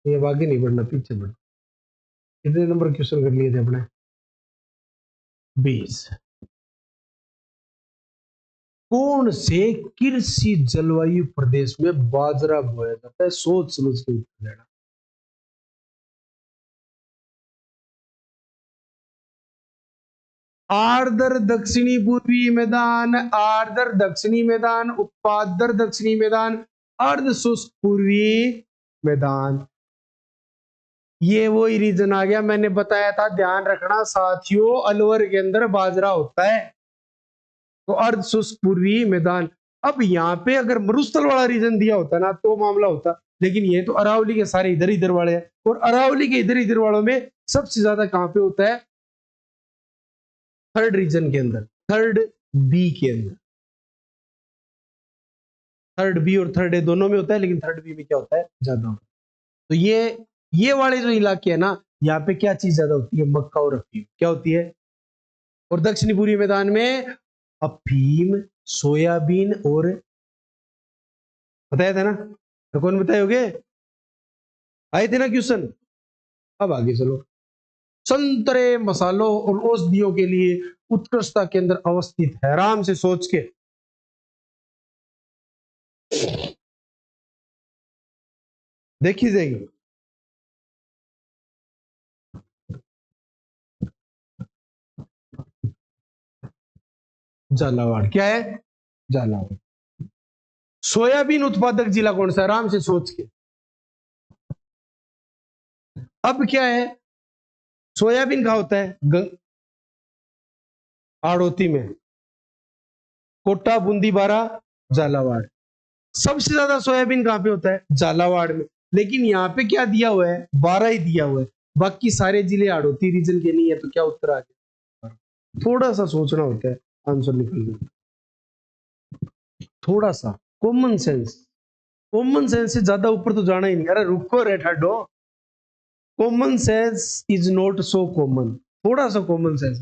ये अब आगे नहीं बढ़ना, पीछे बढ़। कितने नंबर क्वेश्चन कर लिए थे अपने? 20। कौन से कृषि जलवायु प्रदेश में बाजरा बोया जाता है? सोच समझ के उत्तर देना। आर्द्र दक्षिणी पूर्वी मैदान, आर्द्र दक्षिणी मैदान, उपार्द्र दक्षिणी मैदान, अर्ध शुष्क पूर्वी मैदान। ये वही रीजन आ गया, मैंने बताया था, ध्यान रखना साथियों, अलवर के अंदर बाजरा होता है, तो अर्ध शुष्क पूर्वी मैदान। अब यहाँ पे अगर मरुस्थल वाला रीजन दिया होता ना तो मामला होता, लेकिन ये तो अरावली के सारे इधर इधर वाले हैं, और अरावली के इधर इधर वालों में सबसे ज्यादा कहां पे होता है? थर्ड रीजन के अंदर, थर्ड बी के अंदर। थर्ड बी और थर्ड ए दोनों में होता है, लेकिन थर्ड बी में क्या होता है? ज्यादा होता है। तो ये वाले जो इलाके है ना, यहाँ पे क्या चीज ज्यादा होती है? मक्का और अफीम। क्या होती है? और दक्षिणी पूर्वी मैदान में अफीम, सोयाबीन और, बताया था ना, तो कौन बताए होगे? आए थे ना क्वेश्चन। अब आगे चलो। संतरे मसालों और औषधियों के लिए उत्कृष्टता के अंदर अवस्थित है। आराम से सोच के देखी जाएगी। झालावाड़ क्या है? झालावाड़। सोयाबीन उत्पादक जिला कौन सा? आराम से सोच के। अब क्या है, सोयाबीन कहाँ होता है? आड़ोती में। कोटा, बूंदी, बारा, झालावाड़। सबसे ज्यादा सोयाबीन कहाँ पे होता है? झालावाड़ में। लेकिन यहाँ पे क्या दिया हुआ है? 12 ही दिया हुआ है। बाकी सारे जिले आड़ोती रीजन के नहीं है, तो क्या उत्तर आ गया? थोड़ा सा सोचना होता है, आंसर निकल जाता है। थोड़ा सा कॉमन सेंस। कॉमन सेंस से ज्यादा ऊपर तो जाना ही नहीं। अरे रुको रे ठाडो, common sense is not so common. थोड़ा सा कॉमन सेंस।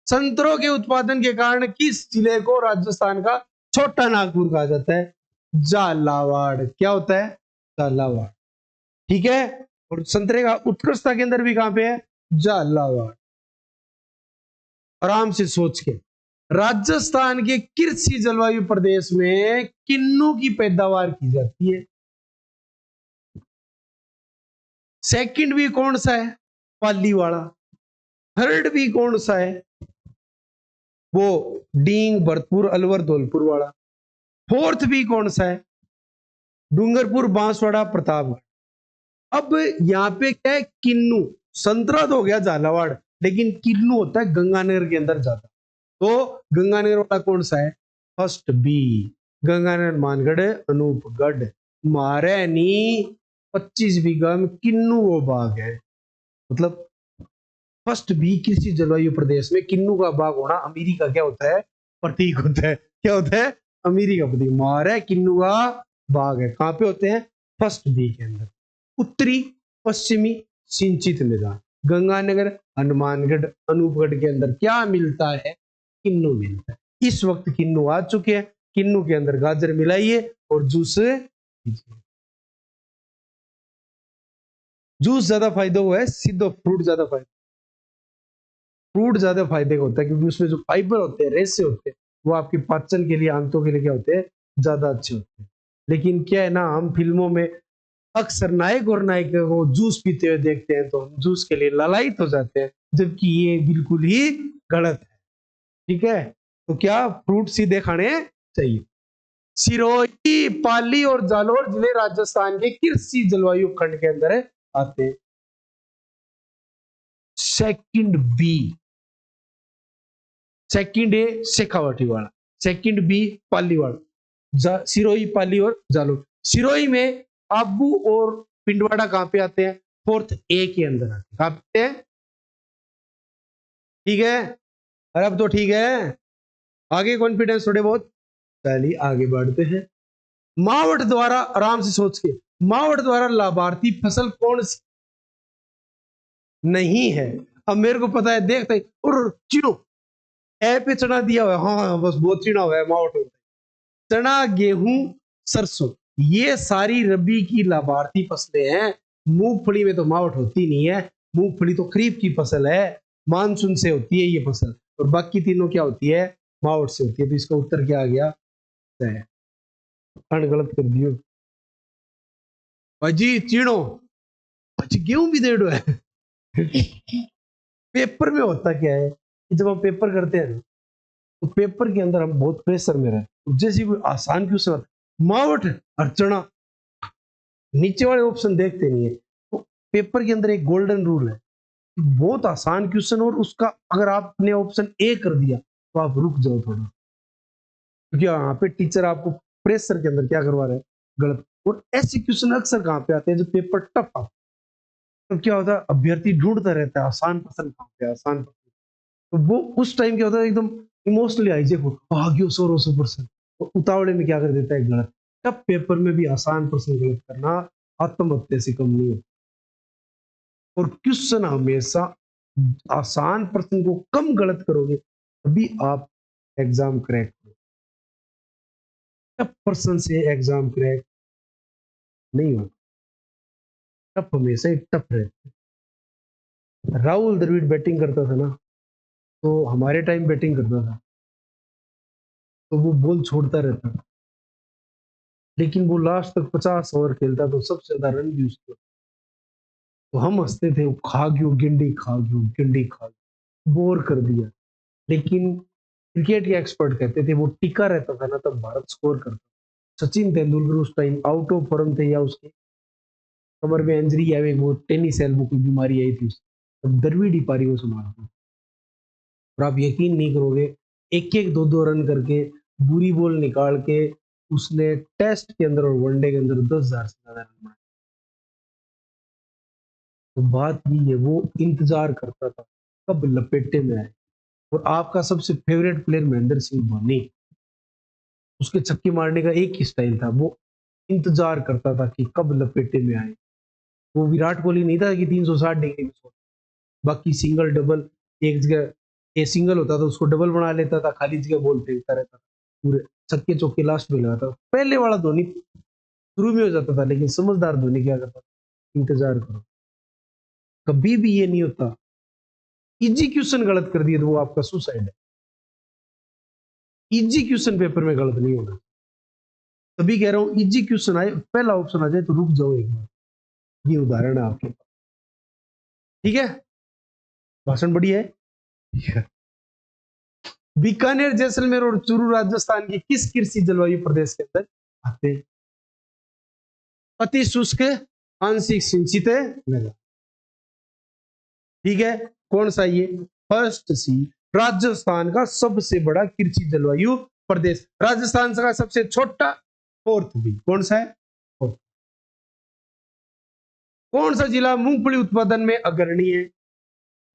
संतरों के उत्पादन के कारण किस जिले को राजस्थान का छोटा नागपुर कहा जाता है? झालावाड़। क्या होता है? झालावाड़। ठीक है। और संतरे का उत्कृष्टता केंद्र भी कहां पे है? झालावाड़। आराम से सोच के। राजस्थान के कृषि जलवायु प्रदेश में किन्नू की पैदावार की जाती है। सेकंड भी कौन सा है? पाली वाला। थर्ड भी कौन सा है? वो डींग, भरतपुर, अलवर, धौलपुर वाला। फोर्थ भी कौन सा है? डूंगरपुर, बांसवाड़ा, प्रतापगढ़। अब यहाँ पे क्या है? किन्नू। संतरा तो हो गया झालावाड़, लेकिन किन्नू होता है गंगानगर के अंदर ज्यादा। तो गंगानगर वाला कौन सा है? First B. गंगानगर, मानगढ़, अनूपगढ़। मारे नी 25 बीघा में किन्नू वो बाग है। मतलब फर्स्ट बी कृषि जलवायु प्रदेश में किन्नू का बाग होना अमीरी का क्या होता है? प्रतीक होता है। क्या होता है? अमीरी का प्रतीक। मारे किन्नू का बाग है। कहां पे होते हैं? फर्स्ट बी के अंदर। उत्तरी पश्चिमी सिंचित मैदान। गंगानगर, हनुमानगढ़, अनूपगढ़ के अंदर क्या मिलता है? किन्नू मिलता है। इस वक्त किन्नू आ चुके हैं। किन्नू के अंदर गाजर मिलाइए और जूस कीजिए। जूस ज्यादा फायदा हुआ है, सीधो फ्रूट ज्यादा फायदा। फ्रूट ज्यादा फायदे का होता है, क्योंकि उसमें जो फाइबर होते हैं, रेसे होते हैं, वो आपके पाचन के लिए, आंतों के लिए क्या होते हैं? ज्यादा अच्छे होते हैं। लेकिन क्या है ना, हम फिल्मों में अक्सर नायक और नायिका को जूस पीते हुए देखते हैं, तो हम जूस के लिए लालायित हो जाते हैं, जबकि ये बिल्कुल ही गलत है। ठीक है। तो क्या फ्रूट सीधे खाने चाहिए। सिरोही, पाली और जालोर जिले राजस्थान के कृषि जलवायु खंड के अंदर आते हैं। Second B. Second A Shekhawati वाला, सेकंड बी पाली वाला। सिरोही, पाली और जालोर। सिरोही में आबू और पिंडवाड़ा कहां पे आते हैं? फोर्थ ए के अंदर आते हैं। कहां पे हैं? ठीक है। अरे अब तो ठीक है। आगे कॉन्फिडेंस थोड़े बहुत। चलिए आगे बढ़ते हैं। मावट द्वारा, आराम से सोच के, मावट द्वारा लाभार्थी फसल कौन सी नहीं है? अब मेरे को पता है, देखते और चिड़ो ए पे चना दिया हुआ है। हाँ हाँ, बस बहुत चिड़ा हुआ है, मावट होता है। चना, गेहूं, सरसों, ये सारी रबी की लाभार्थी फसलें हैं। मूंगफली में तो मावट होती नहीं है। मूंगफली तो खरीफ की फसल है, मानसून से होती है ये फसल। और बाकी तीनों क्या होती है? मावट से होती है। तो इसका उत्तर क्या आ गया? गलत कर दियो भाजी। चिड़ो भाजी, गेहूं भी दे दो है। पेपर में होता क्या है कि जब हम पेपर करते हैं ना, तो पेपर के अंदर हम बहुत प्रेशर में रहते। जैसे कोई आसान क्वेश्चन, मावट और चना, नीचे वाले ऑप्शन देखते नहीं है। तो पेपर के अंदर एक गोल्डन रूल है, बहुत आसान क्वेश्चन और उसका अगर आपने ऑप्शन ए कर दिया, तो आप रुक जाओ थोड़ा, क्योंकि यहाँ पे टीचर आपको प्रेशर के अंदर क्या करवा रहे हैं? गलत। और ऐसे क्वेश्चन अक्सर कहाँ पे आते हैं? जब पेपर टफ आता है, तो क्या होता है, अभ्यर्थी ढूंढता रहता है आसान पसंद कहाँ पे, आसान पसंद। तो वो उस टाइम क्या होता है, एकदम इमोशनली हाईजेक हो, भाग्यो 100% तो उतावले में क्या कर देता है? गलत। तब पेपर में भी आसान प्रश्न गलत करना आत्महत्या से कम नहीं होता। और क्वेश्चन हमेशा आसान प्रश्न को कम गलत करोगे, तभी आप एग्जाम क्रैक करोगे। टफ प्रश्न से एग्जाम क्रैक नहीं होता। टफ हमेशा ही टफ रहते। राहुल द्रविड़ बैटिंग करता था ना, तो हमारे टाइम बैटिंग करता था, तो वो बॉल छोड़ता रहता था, लेकिन वो लास्ट तक 50 ओवर खेलता तो सबसे ज्यादा रन भी उसको। तो हम हंसते थे, वो खा गयो गिंडी, खा गयो गिंडी, खा गयो, बोर कर दिया। लेकिन क्रिकेट के एक्सपर्ट कहते थे वो टिका रहता था ना, तब भारत स्कोर करता। सचिन तेंदुलकर उस टाइम आउट ऑफ फॉर्म थे, या उसके कमर में इंजरी है, वो टेनिस एल्बो की बीमारी आई थी, तब द्रविड़ ही पारी को संभालता। और आप यकीन नहीं करोगे, एक एक दो दो रन करके बुरी बॉल निकाल के उसने टेस्ट के अंदर और वनडे के अंदर 10,000 से ज्यादा रन बनाए। तो बात ये है, वो इंतजार करता था कब लपेटे में आए। और आपका सबसे फेवरेट प्लेयर महेंद्र सिंह धोनी, उसके छक्के मारने का एक ही स्टाइल था, वो इंतजार करता था कि कब लपेटे में आए। वो विराट कोहली नहीं था कि 360 डिग्री में सोचता, बाकी सिंगल डबल, एक जगह ये सिंगल होता था उसको डबल बना लेता था, खाली जगह बॉल फेंकता रहता था, पूरे छक्के चौके लास्ट में लगाता था। पहले वाला धोनी शुरू में हो जाता था, लेकिन समझदार धोनी क्या करता था, इंतजार करो, कभी भी ये नहीं होता एग्जीक्यूशन गलत कर दिया तो वो आपका सुसाइड है। एग्जीक्यूशन पेपर में गलत नहीं होना। तभी कह रहा हूं, एग्जीक्यूशन आए, पहला ऑप्शन आ जाए तो रुक जाओ एक बार। ये उदाहरण है आपके पास, ठीक है। भाषण बढ़िया है, ठीक है। बीकानेर, जैसलमेर और चूरू राजस्थान की किस कृषि जलवायु प्रदेश के अंदर आते हैं? अति शुष्क, आंशिक सिंचित मैदान, ठीक है। कौन सा ये? फर्स्ट सी, राजस्थान का सबसे बड़ा कृषि जलवायु प्रदेश। राजस्थान का सबसे छोटा फोर्थ बी, कौन सा है? फोर्थ। कौन सा जिला मूंगफली उत्पादन में अग्रणी है?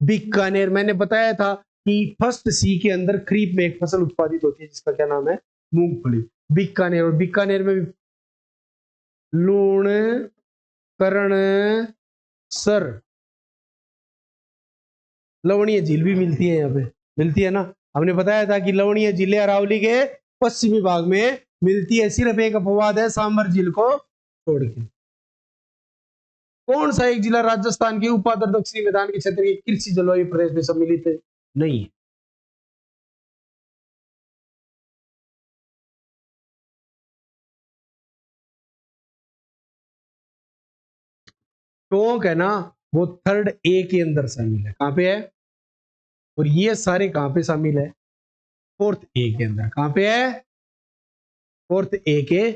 बीकानेर। मैंने बताया था कि फर्स्ट सी के अंदर खरीफ में एक फसल उत्पादित होती है जिसका क्या नाम है? मूंगफली। बीकानेर, और बीकानेर में लूण, करण, सर, लवणीय झील भी मिलती है, यहाँ पे मिलती है ना। हमने बताया था कि लवणीय झील अरावली के पश्चिमी भाग में मिलती है, सिर्फ एक अपवाद है सांबर झील को छोड़ के। कौन सा एक जिला राजस्थान के उपाधर दक्षिणी मैदान के क्षेत्र के कृषि जलवायु प्रदेश में सम्मिलित है? नहीं है। टोंक है ना, वो थर्ड ए के अंदर शामिल है। कहां पे है? और ये सारे कहां पे शामिल है? फोर्थ ए के अंदर। कहां पे है? फोर्थ ए के।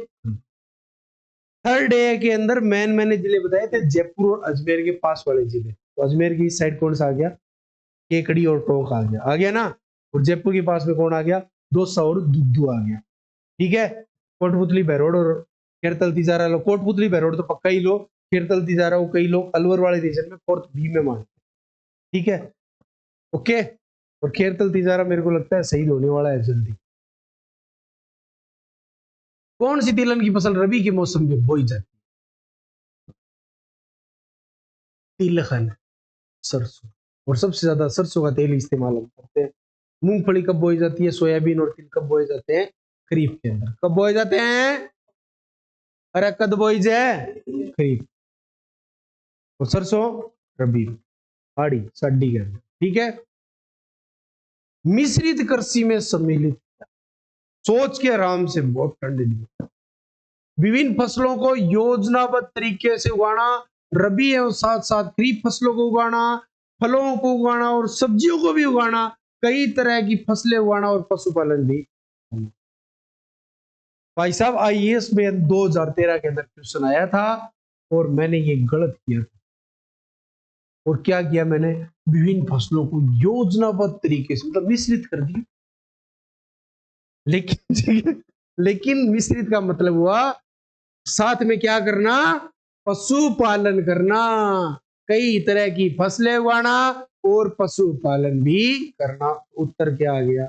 थर्ड ए के अंदर मैंने जिले बताए थे, जयपुर और अजमेर के पास वाले जिले। तो अजमेर की साइड कौन सा आ गया? केकड़ी और टोंक आ गया ना। और जयपुर के पास में कौन आ गया? दौसा और दुद्दू आ गया, ठीक है। कोटपुतली, बहरोड और खेरतल तिजारा लो। कोटपुतली बहरोड तो पक्का ही लो, खेरतल तिजारा को कई लोग अलवर वाले रीजन में फोर्थ बी में मानते हैं, ठीक है, ओके। और खेरतल तिजारा मेरे को लगता है सही होने वाला है जल्दी। कौन सी तिलहन की फसल रबी के मौसम में बोई जाती है? तिलहन, सरसों। और सबसे ज्यादा सरसों का तेल इस्तेमाल हम करते हैं। मूंगफली कब बोई जाती है? सोयाबीन और तिल कब बोए जाते हैं? खरीफ के अंदर। कब बोए जाते हैं? अरे कद बोई जाए? खरीफ। और सरसों रबी, आड़ी साडी के अंदर, ठीक है। मिश्रित कृषि में सम्मिलित, सोच के आराम से, बहुत ठंडी नहीं। विभिन्न फसलों को योजनाबद्ध तरीके से उगाना, रबी एवं साथ साथ खरीफ फसलों को उगाना, फलों को उगाना और सब्जियों को भी उगाना, कई तरह की फसलें उगाना और पशुपालन भी। भाई साहब, आईएएस में 2013 के अंदर क्वेश्चन आया था और मैंने ये गलत किया था। और क्या किया मैंने? विभिन्न फसलों को योजनाबद्ध तरीके से, मतलब मिश्रित कर दिया। लेकिन लेकिन मिश्रित का मतलब हुआ साथ में क्या करना? पशुपालन करना, कई तरह की फसलें उगाना और पशुपालन भी करना। उत्तर क्या आ गया?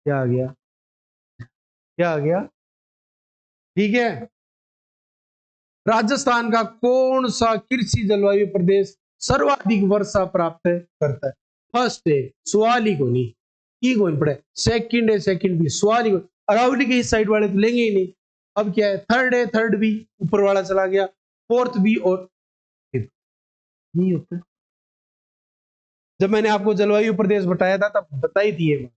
क्या आ गया? क्या आ गया? ठीक है। राजस्थान का कौन सा कृषि जलवायु प्रदेश सर्वाधिक वर्षा प्राप्त करता है? फर्स्ट है, सवाल ही को नहीं, की कौन पड़े। सेकंड है, सेकंड भी सवाल ही को, अरावली के इस साइड वाले तो लेंगे ही नहीं। अब क्या है, थर्ड है, थर्ड भी ऊपर वाला चला गया, फोर्थ भी और फिफ्थ, यही होता है। जब मैंने आपको जलवायु प्रदेश बताया था तब बताई थी ये बात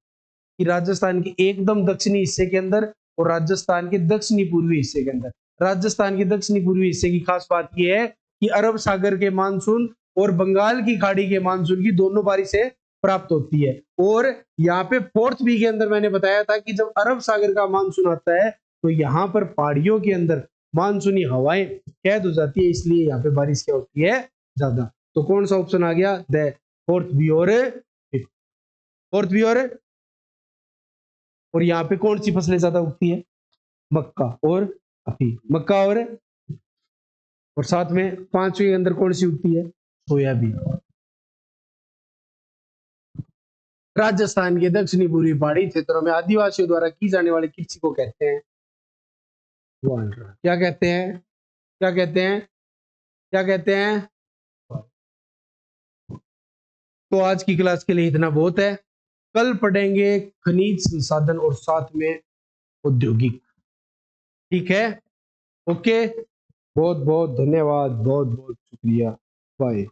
कि राजस्थान के एकदम दक्षिणी हिस्से के अंदर और राजस्थान के दक्षिणी पूर्वी हिस्से के अंदर, राजस्थान के दक्षिणी पूर्वी हिस्से की खास बात यह है कि अरब सागर के मानसून और बंगाल की खाड़ी के मानसून की दोनों बारिशें प्राप्त होती है। और यहाँ पे फोर्थ बी के अंदर मैंने बताया था कि जब अरब सागर का मानसून आता है तो यहाँ पर पहाड़ियों के अंदर मानसूनी हवाएं कैद हो जाती है, इसलिए यहाँ पे बारिश क्या होती है, ज्यादा। तो कौन सा ऑप्शन आ गया, द फोर्थ बी और फोर्थ बी और यहाँ पे कौन सी फसलें ज्यादा उगती है, मक्का और अफीम, मक्का और साथ में पांचवी के अंदर कौन सी उगती है, सोयाबीन। राजस्थान के दक्षिणी पूर्वी पहाड़ी क्षेत्रों में आदिवासियों द्वारा की जाने वाली कृषि को कहते हैं, क्या कहते हैं, क्या कहते हैं, क्या कहते हैं। तो आज की क्लास के लिए इतना बहुत है, कल पढ़ेंगे खनिज संसाधन और साथ में औद्योगिक, ठीक है। ओके, बहुत बहुत धन्यवाद, बहुत बहुत शुक्रिया, बाय।